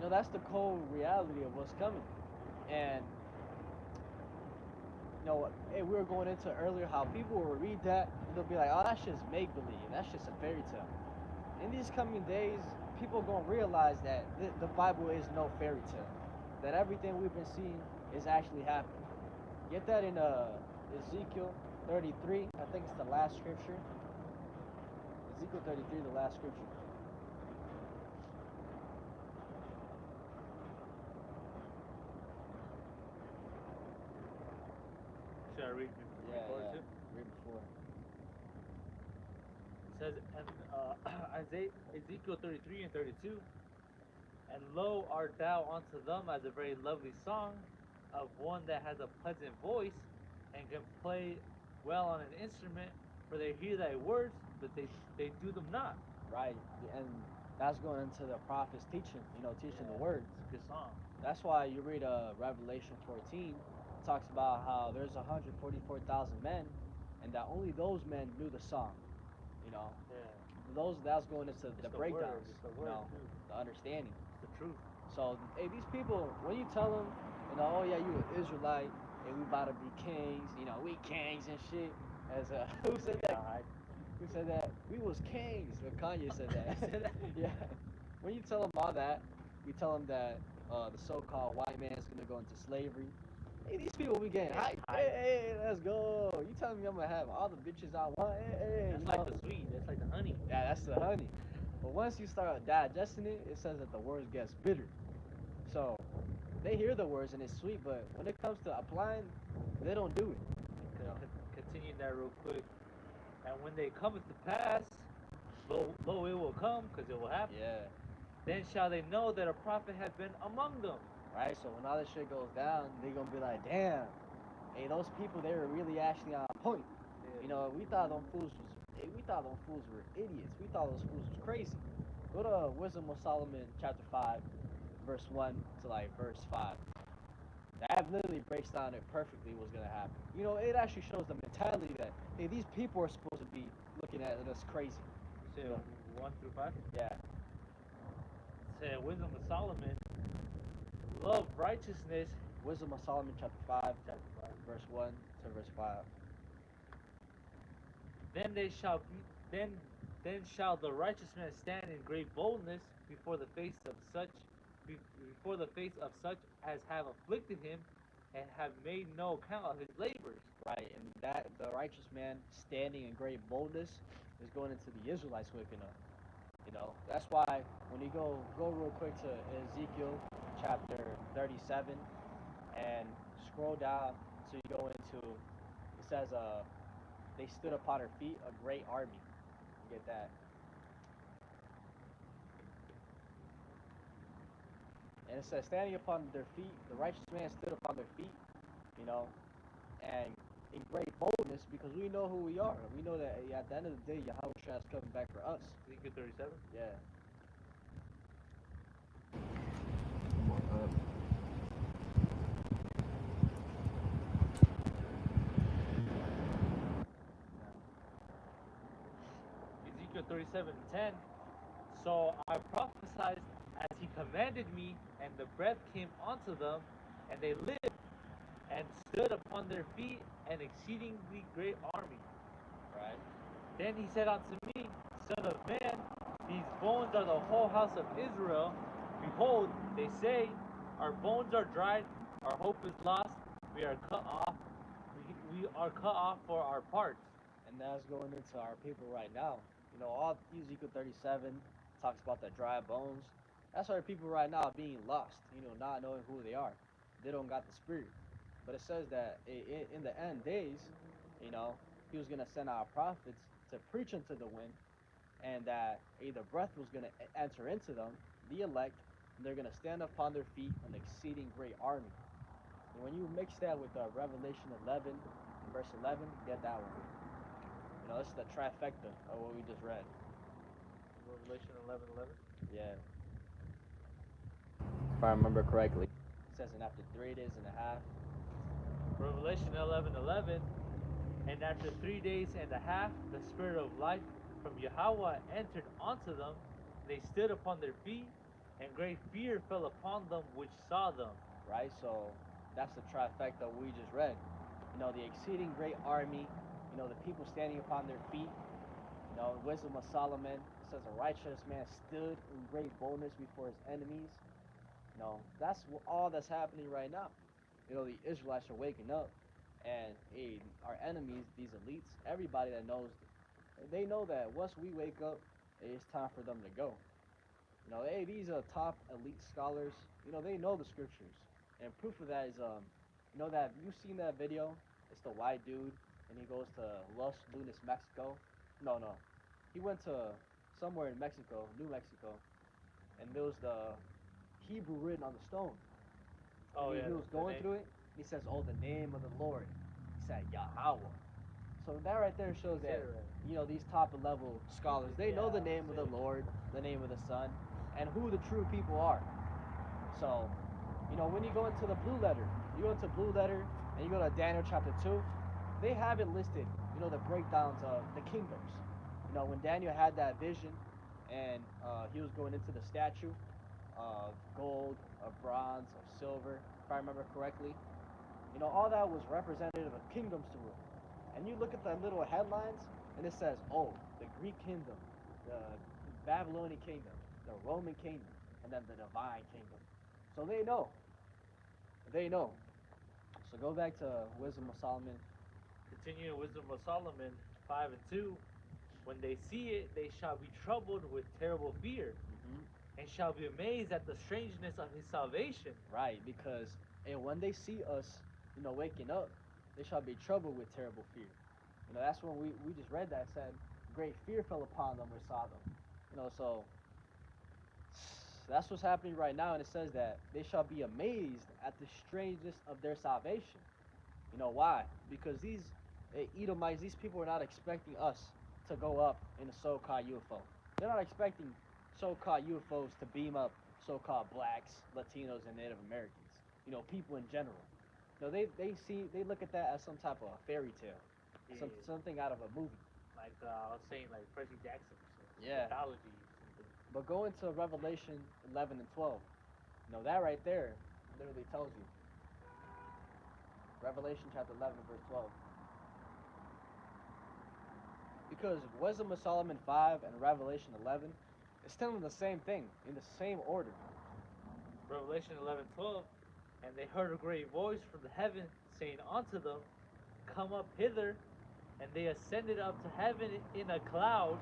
that's the cold reality of what's coming. And, know, hey, we were going into earlier how people will read that and they'll be like, oh, that's just make believe. That's just a fairy tale. In these coming days, people gonna realize that the Bible is no fairy tale. That everything we've been seeing is actually happening. Get that in Ezekiel 33. I think it's the last scripture. Ezekiel 33, the last scripture. Should I read Yeah, before yeah. too? Read before. It says, and Isaiah, Ezekiel 33 and 32, and lo, art thou unto them as a very lovely song of one that has a pleasant voice and can play well on an instrument, for they hear thy words, but they do them not. Right, and that's going into the prophet's teaching. You know, teaching the Yeah. words. It's a good song. That's why you read Revelation 14. It talks about how there's 144,000 men, and that only those men knew the song. You know, Yeah. that's going into It's the the breakdowns. word, it's the You word know, too. the understanding. It's the truth. So, hey, these people, when you tell them, you know, oh yeah, you an Israelite, and we about to be kings, you know, we kings and shit. As who said that? God. Who said that? We was kings. But Kanye said that. Said that? Yeah. When you tell them all that, you tell them that the so-called white man is gonna go into slavery. Hey, these people be getting hyped. Hey, hey, let's go. You telling me I'm gonna have all the bitches I want? Hey, hey. That's you like know? the sweet. That's like the honey. Yeah, that's the honey. But once you start digesting it, it says that the words gets bitter. So they hear the words and it's sweet, but when it comes to applying, they don't do it. You know? Continue that real quick. And when they come to pass, lo it will come, because it will happen. Yeah. Then shall they know that a prophet has been among them. Right. So when all this shit goes down, they gonna be like, damn. Hey, those people, they were really actually on point. You know, we thought them fools were idiots. We thought those fools was crazy. Go to Wisdom of Solomon chapter 5, verse 1 to like verse 5. That literally breaks down it perfectly what's gonna happen. You know, it actually shows the mentality that hey, these people are supposed to be looking at us crazy. You say 1 through 5? Yeah. Say wisdom of Solomon, love righteousness. Wisdom of Solomon chapter 5, verse 1 to verse 5. Then they shall be then shall the righteous man stand in great boldness before the face of such as have afflicted him and have made no account of his labors. Right, and that the righteous man standing in great boldness is going into the Israelites waking up. You know, that's why when you go real quick to Ezekiel chapter 37 and scroll down so you go into it says they stood upon their feet a great army. You get that. And it says standing upon their feet, the righteous man stood upon their feet, you know, and in great boldness because we know who we are. We know that at the end of the day, Yahweh Shah is coming back for us. Ezekiel 37. Yeah. Ezekiel 37:10. So I prophesied as he commanded me, and the breath came unto them, and they lived, and stood upon their feet, an exceedingly great army. Right. Then he said unto me, Son of man, these bones are the whole house of Israel. Behold, they say, our bones are dried, our hope is lost, we are cut off, we are cut off for our parts. And that's going into our people right now. You know, all Ezekiel 37 talks about the dry bones. That's our people right now being lost, you know, not knowing who they are. They don't got the spirit. But it says that in the end days, you know, he was going to send out prophets to preach unto the wind, and that the breath was going to enter into them, the elect, and they're going to stand upon their feet, an exceeding great army. And when you mix that with Revelation 11, verse 11, get that one. You know, this is the trifecta of what we just read. Revelation 11:11. Yeah. If I remember correctly. It says, and after 3 days and a half. Revelation 11:11. And after 3 days and a half, the spirit of life from Yahweh entered onto them. They stood upon their feet, and great fear fell upon them which saw them. Right? So that's the trifecta we just read. The exceeding great army, the people standing upon their feet, wisdom of Solomon. It says a righteous man stood in great boldness before his enemies. That's all that's happening right now. The Israelites are waking up, and our enemies, these elites, everybody that knows, they know that once we wake up, it's time for them to go. These are top elite scholars. They know the scriptures, and proof of that is, that you've seen that video. It's the white dude, and he goes to Los Lunas, Mexico. No, he went to somewhere in Mexico, New Mexico, and there was the Hebrew written on the stone. Oh, and yeah. he was going through it. He says, "Oh, the name of the Lord." He said, "Yahweh." So that right there shows that these top level scholars, they know the name of the Lord, the name of the Son, and who the true people are. So, when you go into the blue letter, and you go to Daniel chapter 2, they have it listed, the breakdowns of the kingdoms. When Daniel had that vision, and he was going into the statue of gold, of bronze, of silver, if I remember correctly, all that was representative of kingdoms to rule. And you look at the little headlines, and it says, "Oh, the Greek kingdom, the Babylonian kingdom, the Roman kingdom, and then the divine kingdom." So they know. They know. So go back to Wisdom of Solomon. Continuing Wisdom of Solomon 5 and 2. When they see it, they shall be troubled with terrible fear, and shall be amazed at the strangeness of his salvation. Right, because when they see us, waking up, they shall be troubled with terrible fear. That's when we just read that, said, great fear fell upon them or saw them. So that's what's happening right now, and it says that they shall be amazed at the strangeness of their salvation. Why? Because these Edomites, these people are not expecting us to go up in a so-called UFO. They're not expecting so-called UFOs to beam up so-called blacks, Latinos, and Native Americans. People in general. They look at that as some type of fairy tale, something out of a movie. Like I was saying, like Percy Jackson. Yeah. Mythology. But go into Revelation 11 and 12. That right there literally tells you. Revelation chapter 11 verse 12. Because Wisdom of Solomon 5 and Revelation 11 is telling the same thing in the same order. Revelation 11:12, and they heard a great voice from the heaven saying unto them, "Come up hither." And they ascended up to heaven in a cloud,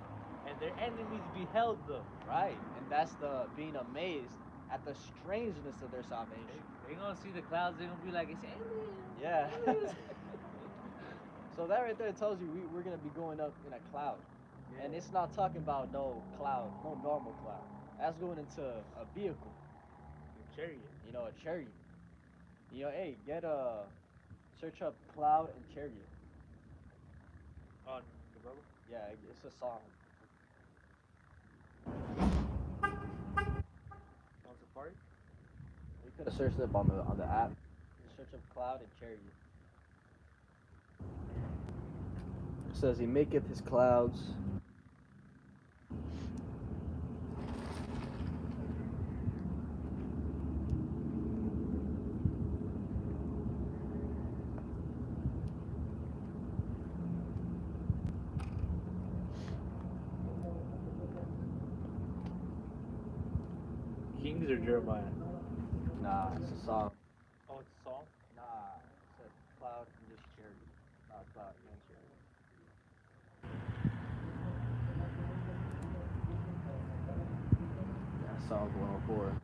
and their enemies beheld them. Right, and that's the being amazed at the strangeness of their salvation. They're gonna see the clouds, they're gonna be like, "It's alien." Yeah. So that right there tells you we're gonna be going up in a cloud. Yeah. And it's not talking about no cloud, no normal cloud. That's going into a vehicle. A chariot. A chariot. Hey, search up cloud and chariot. On the Bible? Yeah, it's a song. On Safari? You could have searched up on the app. Search up cloud and chariot. It says he maketh his clouds. Kings or Jeremiah? Nah, it's a song. Oh, it's a song? Nah, it's a cloud and this chariot. Not cloud and chariot. Yeah, Psalms 104.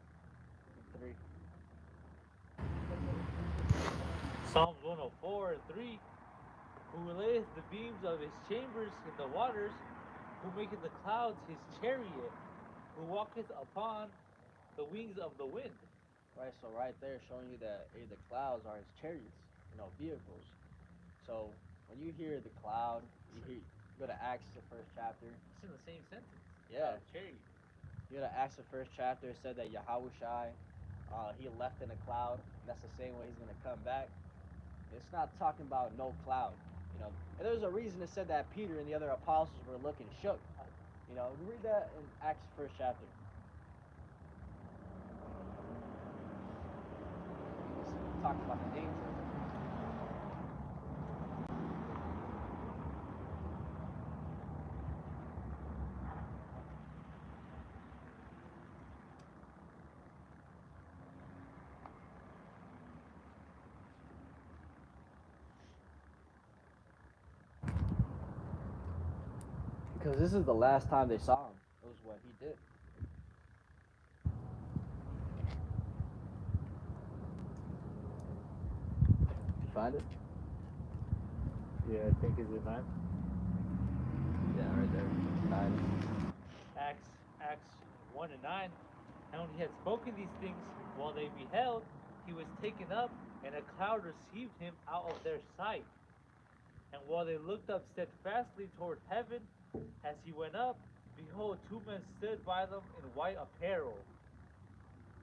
3. Psalms 104 and 3. Who layeth the beams of his chambers in the waters, who maketh the clouds his chariot, who walketh upon the wings of the wind. Right, so right there showing you that the clouds are his chariots, vehicles. So when you hear the cloud, you go to Acts the first chapter. It's in the same sentence. Yeah. Chariot. You go to Acts the first chapter, it said that Yahushai, he left in a cloud, and that's the same way he's gonna come back. It's not talking about no cloud, And there's a reason it said that Peter and the other apostles were looking shook. Read that in Acts first chapter. Talking about the danger. Because this is the last time they saw him. It was what he did. Did you find it? Yeah, I think it's a 9. Yeah, right there. 9. Acts 1 and 9. And when he had spoken these things, while they beheld, he was taken up, and a cloud received him out of their sight. And while they looked up steadfastly toward heaven, as he went up, behold, 2 men stood by them in white apparel,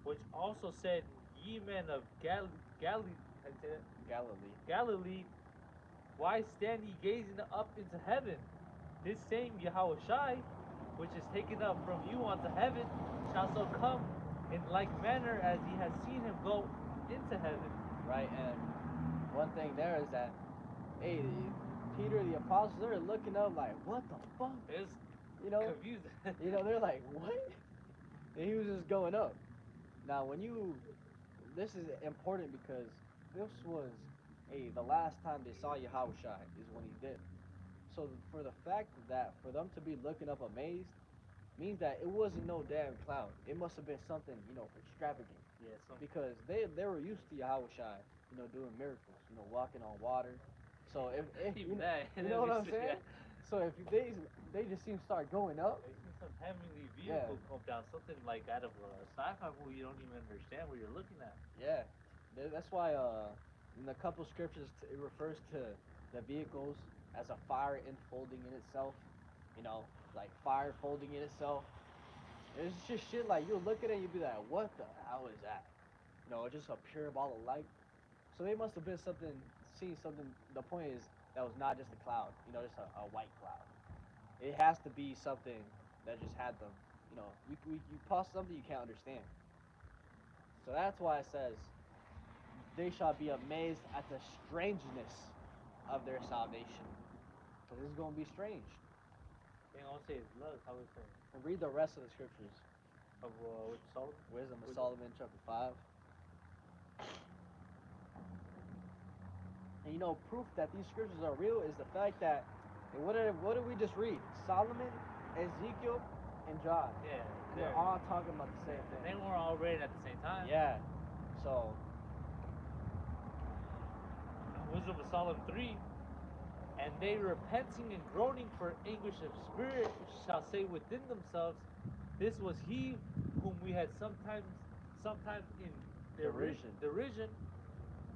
which also said, Ye men of Galilee, why stand ye gazing up into heaven? This same Yahushai, which is taken up from you unto heaven, shall so come in like manner as ye have seen him go into heaven. Right, and one thing there is that, hey, Peter, the apostles, they're looking up like, what the fuck? It's You know, confusing. they're like, what? And he was just going up. Now, this is important because this was, the last time they saw Yahushai is when he did. So for the fact that for them to be looking up amazed means that it wasn't no damn cloud. It must have been something, extravagant. Yeah, Because they were used to Yahushai, doing miracles, walking on water. So if even that, you know what I'm saying? Yeah. So if they just seem to start going up. They see some heavenly vehicle come down, something like out of a sci-fi movie. You don't even understand what you're looking at. Yeah, that's why in a couple scriptures it refers to the vehicles as a fire enfolding in itself. Like fire folding in itself. It's just shit like you'll look at it and you'll be like, what the hell is that? Just a pure ball of light. So they must have been seeing something. The point is that was not just a cloud, just a white cloud. It has to be something that just had them. You pass something you can't understand. So that's why it says, they shall be amazed at the strangeness of their salvation. Because it's going to be strange. They don't say it's love. How is it? And read the rest of the scriptures. Of which Solomon? Wisdom of Solomon, chapter 5. And proof that these scriptures are real is the fact that, what did we just read? Solomon, Ezekiel, and John. Yeah. They're all talking about the same thing. They were all read at the same time. Yeah. So. Wisdom of Solomon 3. And they repenting and groaning for anguish of spirit shall say within themselves, this was he whom we had sometimes in derision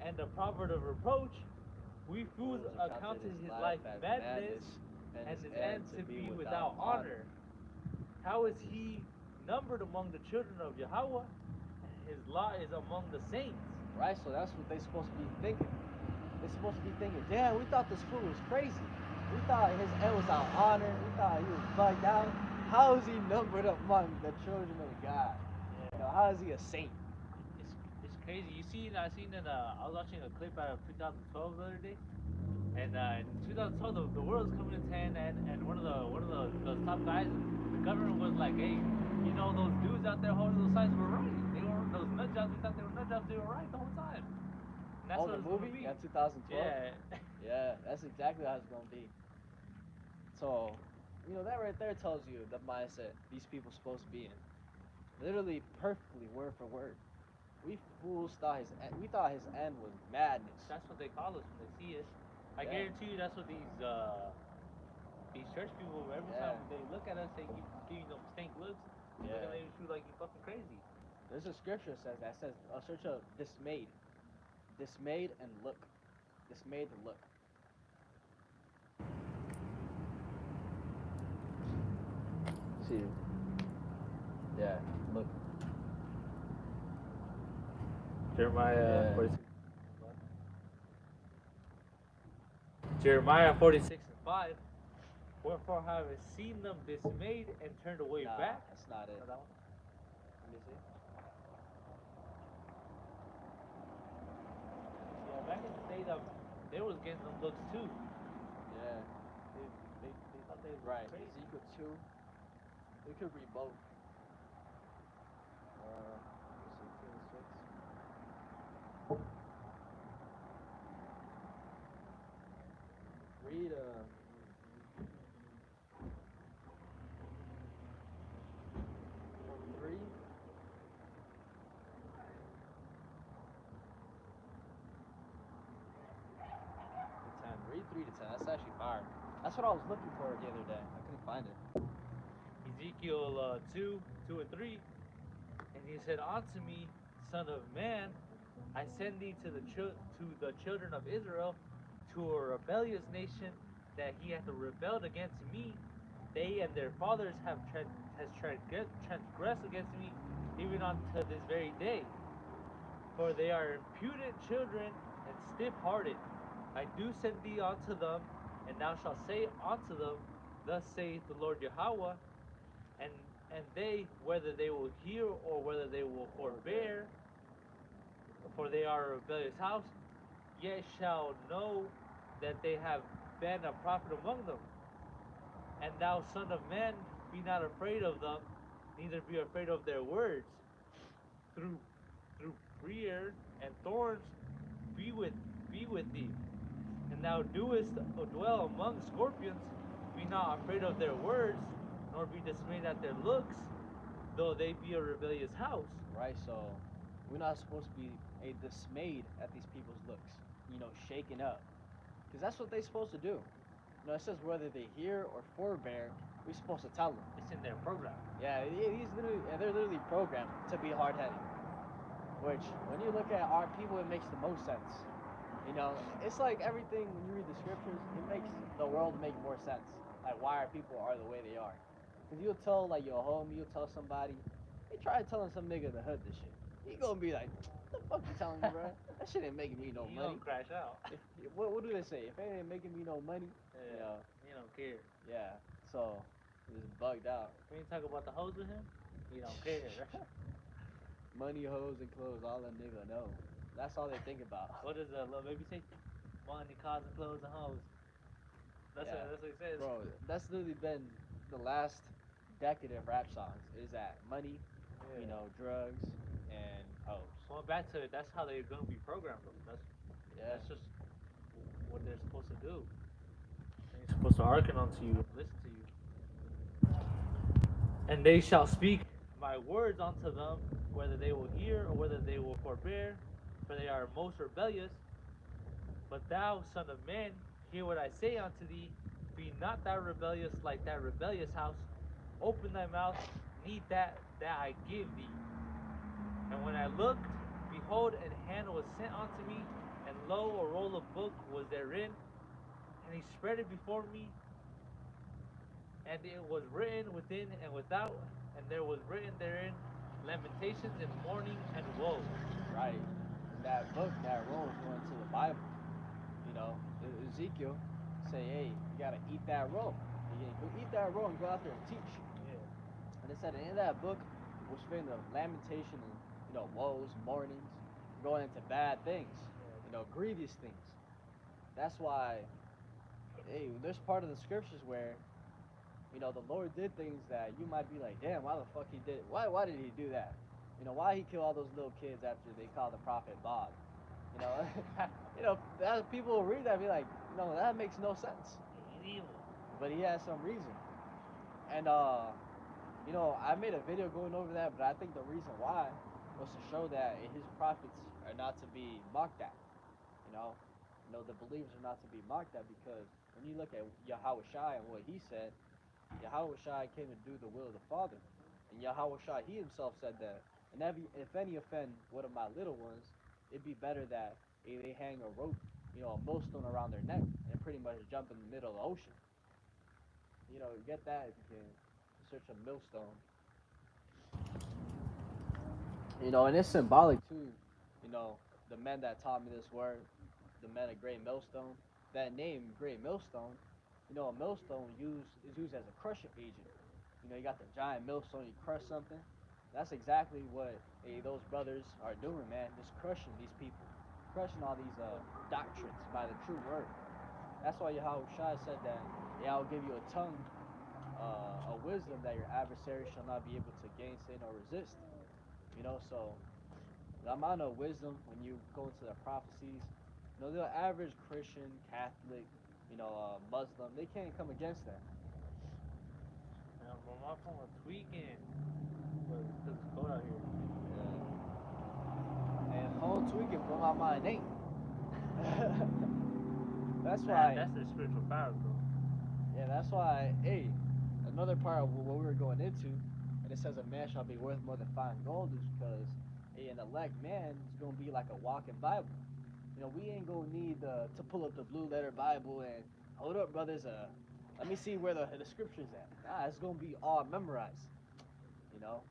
and a proverb of reproach. We fools accounted his life madness and his end to be without honor. How is he numbered among the children of Yahweh? His lot is among the saints. Right, so that's what they're supposed to be thinking. They're supposed to be thinking, damn, we thought this fool was crazy. We thought his end was out honor. We thought he was bugged out. How is he numbered among the children of God? Yeah. How is he a saint? It's crazy. I was watching a clip out of 2012 the other day, and in 2012 the world's coming to an end, and one of the top guys, the government was like, hey, those dudes out there holding those signs were right. Those nut jobs, we thought they were nut jobs. They were right the whole time. And that's the movie? Yeah, 2012? Yeah. Yeah, that's exactly how it's going to be. So, that right there tells you the mindset these people are supposed to be in. Literally perfectly, word for word. We fools thought his end was madness. That's what they call us when they see us. I guarantee you that's what these church people, every time they look at us, they keep giving them stank looks. Yeah. Looking at you like you fucking crazy. There's a scripture that says, search up dismayed. Dismayed and look. Dismayed and look. See. Yeah, look. Jeremiah 46. Jeremiah 46 and 5. Wherefore have I seen them dismayed and turned away back? That's not it. That one? Let me see. Yeah, back in the day, they was getting them looks too. Yeah. They thought they were right. crazy. Ezekiel 2. We could read both. Read 3 to 10. That's actually fire. That's what I was looking for the other day. I couldn't find it. Ezekiel 2, 2 and 3. And he said, Unto me, Son of man, I send thee to the children of Israel, to a rebellious nation, that he hath rebelled against me. They and their fathers have transgressed against me, even unto this very day. For they are impudent children and stiff-hearted. I do send thee unto them, and thou shalt say unto them, Thus saith the Lord Yahweh, and they, whether they will hear or whether they will forbear, for they are a rebellious house, yet shall know that they have been a prophet among them. And thou, son of man, be not afraid of them, neither be afraid of their words. Through briar and thorns be with thee, and thou doest dwell among scorpions. Be not afraid of their words, nor be dismayed at their looks, though they be a rebellious house. Right, so we're not supposed to be dismayed at these people's looks, shaken up. Because that's what they're supposed to do. It says whether they hear or forbear, we're supposed to tell them. It's in their program. Yeah, they're literally programmed to be hard-headed. Which, when you look at our people, it makes the most sense. It's like everything, when you read the scriptures, it makes the world make more sense. Like, why our people are the way they are. Because you'll tell, like, your homie, you'll tell somebody, hey, try telling some nigga in the hood this shit. He gonna be like, what the fuck you telling me, bro? That shit ain't making me no You money. don't crash out. What do they say? If it ain't making me no money, you don't care. Yeah, so, it's bugged out. When you talk about the hoes with him, he don't care. Money, hoes, and clothes, all that nigga know. That's all they think about. What does the little baby say? Money, cars, and clothes, and hoes. That's what he says. Bro, that's literally been the last decade of rap songs. Is that money, drugs, and hoes. Going back to it, that's how they're gonna be programmed. That's just what they're supposed to do. They're supposed to hearken unto you, listen to you. And they shall speak my words unto them, whether they will hear or whether they will forbear, for they are most rebellious. But thou, son of man, hear what I say unto thee. Be not thou rebellious like that rebellious house. Open thy mouth, and eat that I give thee. And when I looked, behold, an hand was sent unto me, and lo, a roll of book was therein. And he spread it before me, and it was written within and without, and there was written therein lamentations and mourning and woe. Right. That book, that roll is going to the Bible. Ezekiel say, hey, you gotta eat that roll. You go eat that roll and go out there and teach. Yeah. And it said in that book was written of lamentation and woes, mournings, going into bad things, grievous things. That's why, hey, there's part of the scriptures where, the Lord did things that you might be like, damn, why the fuck he did? Why did he do that? Why he kill all those little kids after they call the prophet Bob? People will read that and be like, that makes no sense. He's evil. But he has some reason. And, I made a video going over that, but I think the reason why was to show that his prophets are not to be mocked at. The believers are not to be mocked at, because when you look at Yahweh Shai and what he said, Yahweh Shai came to do the will of the Father. And Yahweh Shai, he himself said that, and if any offend one of my little ones, it'd be better that they hang a rope, a millstone around their neck, and pretty much jump in the middle of the ocean. Get that if you can search a millstone. And it's symbolic too. The men that taught me this word, the men of Great Millstone, that name Great Millstone, a millstone is used as a crushing agent. You got the giant millstone, you crush something. That's exactly what those brothers are doing, man. Just crushing these people, crushing all these doctrines by the true word. That's why Yahweh Shai said that, I'll give you a tongue, a wisdom that your adversary shall not be able to gainsay nor resist. So the amount of wisdom when you go into the prophecies, the average Christian, Catholic, Muslim, they can't come against that. My phone was tweaking. But it's cold out here. Yeah. And phone tweaking, blow my mind, ain't. That's Man, why. that's their spiritual power, bro. Yeah, that's why. Hey, another part of what we were going into, and it says a man shall be worth more than fine gold, is because an elect man is gonna be like a walking Bible. We ain't gonna need to pull up the blue letter Bible and hold up, brothers. Let me see where the scriptures at. Nah, it's gonna be all memorized. You know,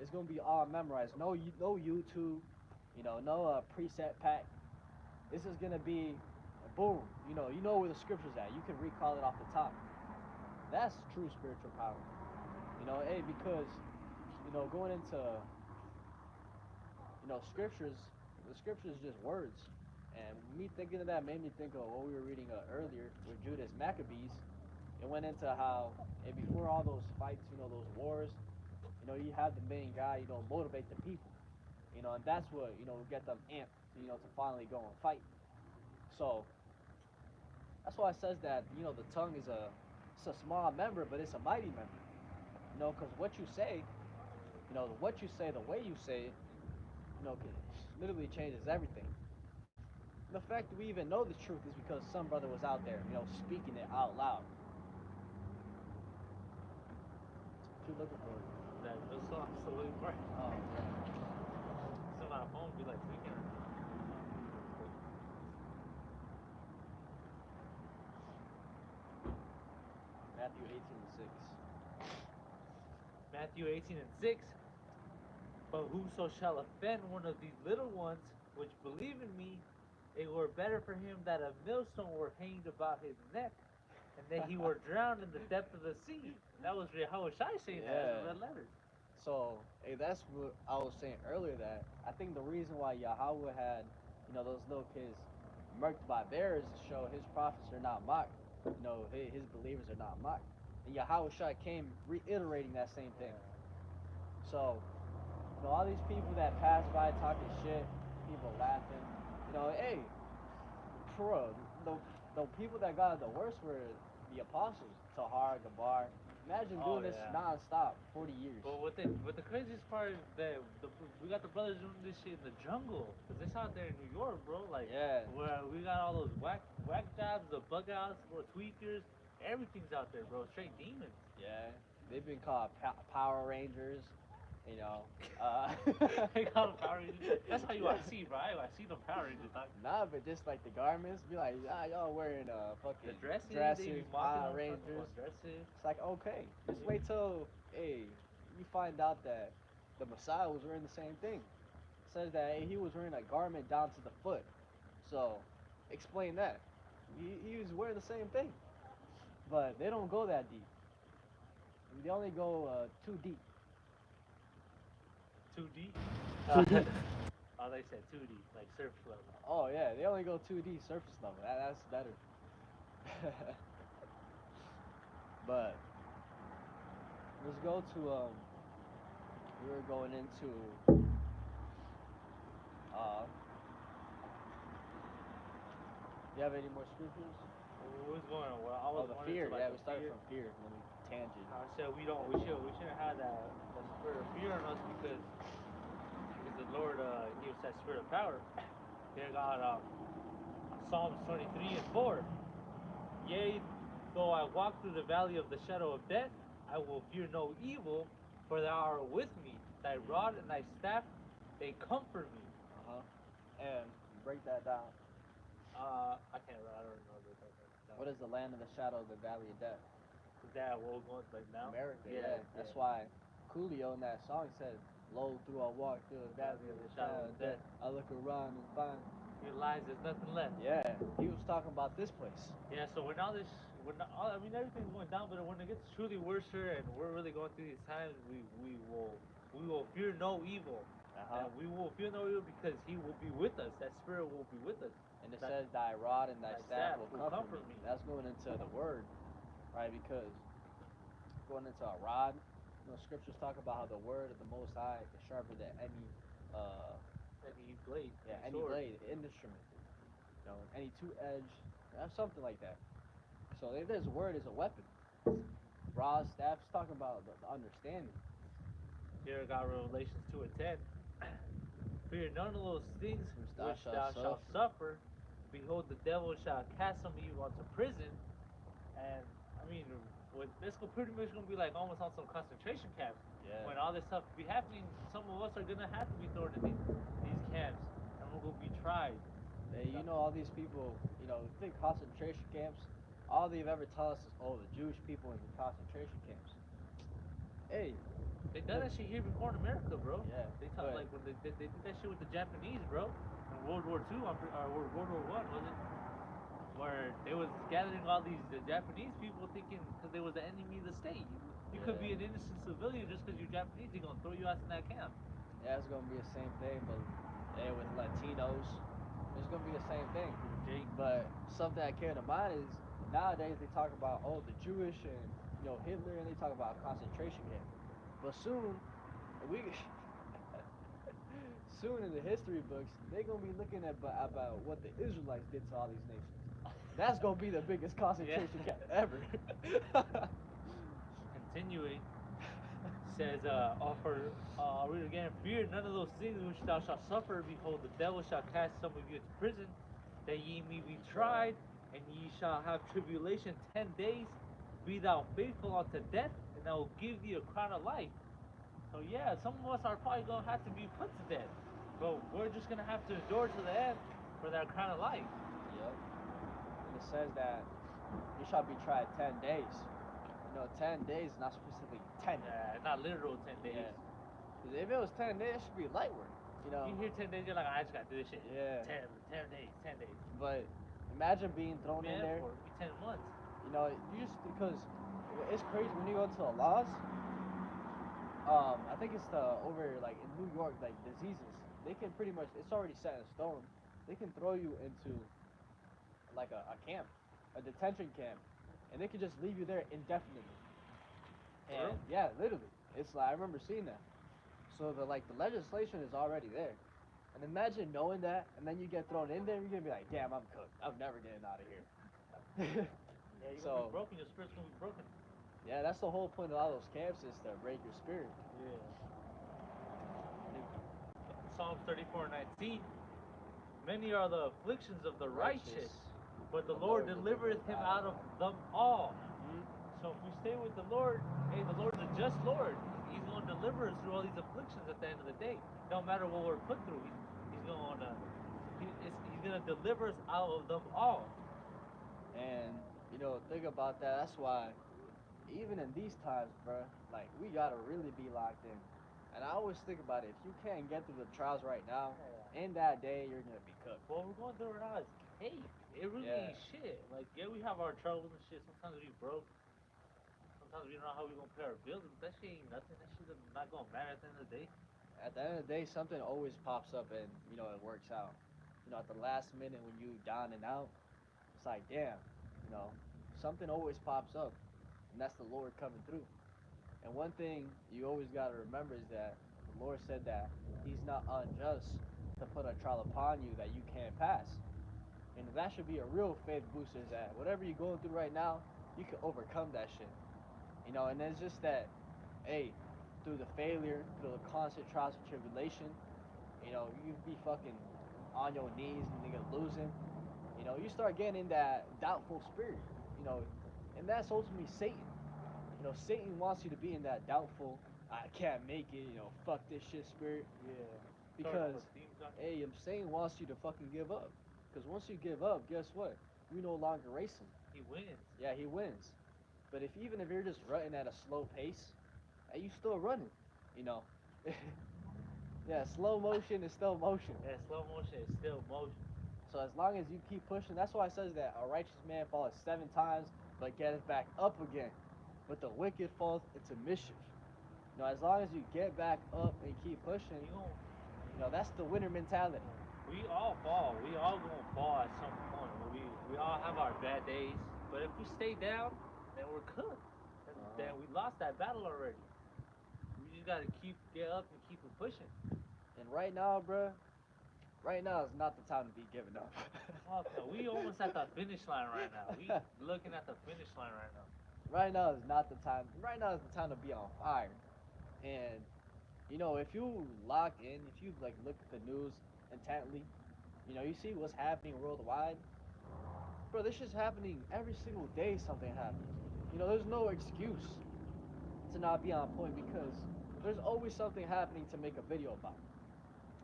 it's gonna be all memorized. No YouTube. No preset pack. This is gonna be boom. You know where the scriptures at. You can recall it off the top. That's true spiritual power. Hey, because going into scriptures, the scriptures is just words. And me thinking of that made me think of what we were reading earlier with Judas Maccabees. It went into how, and before all those fights, those wars, you have the main guy, motivate the people, and that's what, get them amped, to finally go and fight. So that's why it says that, the tongue it's a small member, but it's a mighty member, because what you say, the way you say it, literally changes everything. The fact that we even know the truth is because some brother was out there, speaking it out loud. What you looking for? That those songs so really bright. Oh, yeah. So my phone be like tweaking. Matthew 18:6. Matthew 18:6. But whoso shall offend one of these little ones which believe in me, it were better for him that a millstone were hanged about his neck, and that he were drowned in the depth of the sea. That was how was I saying that in the red letters? So, hey, that's what I was saying earlier. That I think the reason why Yahweh had, those little kids murked by bears to show his prophets are not mocked. His believers are not mocked. And Yahweh Shai came reiterating that same thing. So, all these people that pass by talking shit, people laughing, hey, bro, the people that got the worst were the apostles, Tahar, Gabar. Imagine doing this non-stop, 40 years. But what the craziest part is that we got the brothers doing this shit in the jungle, cause it's out there in New York, bro. Like, where we got all those whack jobs, the bug outs, bro, tweakers, everything's out there, bro. Straight demons. Yeah, they've been called Power Rangers. They call them Power Rangers. That's how you want to see, bro. I see them Power Rangers. Nah, but just like the garments, be like, y'all wearing fucking the dresses, Power Rangers. Dresses. It's like, okay, just wait till you find out that the Messiah was wearing the same thing. It says that he was wearing a garment down to the foot. So, explain that. He was wearing the same thing, but they don't go that deep. They only go too deep. Too deep? Too deep. Oh, they said 2D, like surface level. Oh yeah, they only go 2D surface level. That's better. But let's go to we were going into you have any more scriptures? What's going on? Well, I was the fear. like, we started from fear. Let me tangent. I said we shouldn't have that spirit of fear on us because the Lord gives that spirit of power. They got Psalms 23:4. Yea, though I walk through the valley of the shadow of death, I will fear no evil, for thou art with me. Thy rod and thy staff, they comfort me. And break that down. I can't. I don't know. What is the land of the shadow of the valley of death? Is that what we're going to right now? America. Yeah. That's why Coolio in that song said, "Lo, through I walk through the valley of the shadow of death, I look around and find." Realize there's nothing left. Yeah, he was talking about this place. Yeah, so everything's going down, but when it gets truly worse and we're really going through these times, we will fear no evil. And we will fear no evil because he will be with us. That spirit will be with us. And it says, "Thy rod and thy staff will comfort me." That's going into the word, right? Because going into a rod, scriptures talk about how the word of the Most High is sharper than any blade. Yeah, any blade, instrument. Any two-edge, something like that. So if there's a word, is a weapon. Rod, staff, it's talking about the understanding. Here got Revelations 2:10. Fear none of those things which thou shalt suffer. behold, the devil shall cast some of you onto prison. And I mean, this pretty much gonna be like almost on some concentration camps. Yeah. When all this stuff be happening, some of us are gonna have to be thrown in these camps, and we're gonna be tried. Hey, you know, all these people, you know, think concentration camps, all they've ever taught us is, oh, the Jewish people in the concentration camps. Hey, They done that shit here before in America, bro. Yeah, They taught but- like when they did that shit with the Japanese, bro. In World War II, or World War One, was it? Where they was gathering all these Japanese people, thinking because they was the enemy of the state. You could be Yeah. an innocent civilian just because you're Japanese. They're gonna throw you out in that camp. yeah, it's gonna be the same thing, but hey, with Latinos, it's gonna be the same thing. Jake. But something that came to mind is nowadays they talk about, oh, the Jewish and, you know, Hitler, and they talk about concentration camp. But soon, we soon in the history books, they're gonna be looking at about what the Israelites did to all these nations. That's gonna be the biggest concentration camp ever. Continuing, says, I'll read it again. Fear none of those things which thou shalt suffer. Behold, the devil shall cast some of you into prison, that ye may be tried, and ye shall have tribulation 10 days. Be thou faithful unto death, and I will give thee a crown of life. So yeah, some of us are probably gonna have to be put to death, but we're just gonna have to endure to the end for that crown of life. Yep. And it says that you shall be tried 10 days. You know, 10 days, not specifically 10. Yeah, not literal 10 days. Yeah. 'Cause if it was 10 days, it should be light work. You know. You hear 10 days, you're like, I just gotta do this shit. Yeah. 10 days, 10 days. But imagine being thrown in Man, there. for it'd be 10 months. You know, you just because it's crazy when you go to the laws. I think it's over like in New York, like diseases. They can pretty much, it's already set in stone. They can throw you into like a camp, a detention camp, and they can just leave you there indefinitely. And Really? yeah, literally, it's like I remember seeing that. So the legislation is already there. And imagine knowing that, and then you get thrown in there, you're gonna be like, damn, I'm cooked. I'm never getting out of here. Yeah, you're gonna So- be broken, your spirit's gonna be broken. Yeah, that's the whole point of all those camps is to break your spirit. Yeah. Psalms 34:19. Many are the afflictions of the righteous, but the Lord delivereth him out of them all. Mhm. So if we stay with the Lord, hey, the Lord's a just Lord. He's going to deliver us through all these afflictions at the end of the day. No matter what we're put through, he's going to he's going to deliver us out of them all. And you know, think about that. That's why, even in these times, bruh, like we gotta really be locked in. And I always think about it. If you can't get through the trials right now, in that day you're gonna be cooked. What we're going through right now is cake. It really Yeah. ain't shit. Like, yeah, we have our troubles and shit. Sometimes we broke. Sometimes we don't know how we gonna pay our bills. But that shit ain't nothing. That shit is not gonna matter at the end of the day. At the end of the day, something always pops up, and you know it works out. You know, at the last minute when you down and out, it's like, damn, you know, something always pops up, and that's the Lord coming through. And one thing you always gotta remember is that the Lord said that He's not unjust to put a trial upon you that you can't pass. And that should be a real faith booster, is that whatever you're going through right now, you can overcome that shit. You know, and it's just that, hey, through the failure, through the constant trials and tribulation, you know, you be fucking on your knees and nigga losing. You know, you start getting in that doubtful spirit, you know, and that's ultimately Satan. You know, Satan wants you to be in that doubtful, I can't make it, you know, fuck this shit spirit. Yeah. Because, hey, Satan wants you to fucking give up. Because once you give up, guess what? You're no longer racing. He wins. Yeah, he wins. But even if you're just running at a slow pace, hey, you still running, you know. Yeah, slow motion is still motion. Yeah, slow motion is still motion. So as long as you keep pushing, that's why it says that a righteous man falleth 7 times, but getteth back up again. But the wicked falleth into mischief. You know, as long as you get back up and keep pushing, you know, that's the winner mentality. We all fall. We all gonna fall at some point. We all have our bad days. But if we stay down, then we're cooked. Then we lost that battle already. We just gotta get up and keep it pushing. And right now, bruh, right now is not the time to be giving up. Okay, we almost at the finish line right now. We looking at the finish line right now. Right now is not the time. Right now is the time to be on fire. And you know, if you lock in, if you like look at the news intently, You know, you see what's happening worldwide. Bro, this shit's happening every single day. Something happens. You know, there's no excuse to not be on point because there's always something happening to make a video about.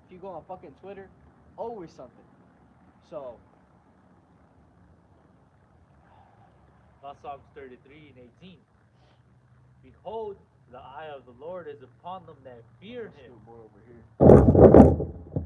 If you go on fucking Twitter, always something. So, Psalms 33 and 18. Behold, the eye of the Lord is upon them that fear him. boy over here.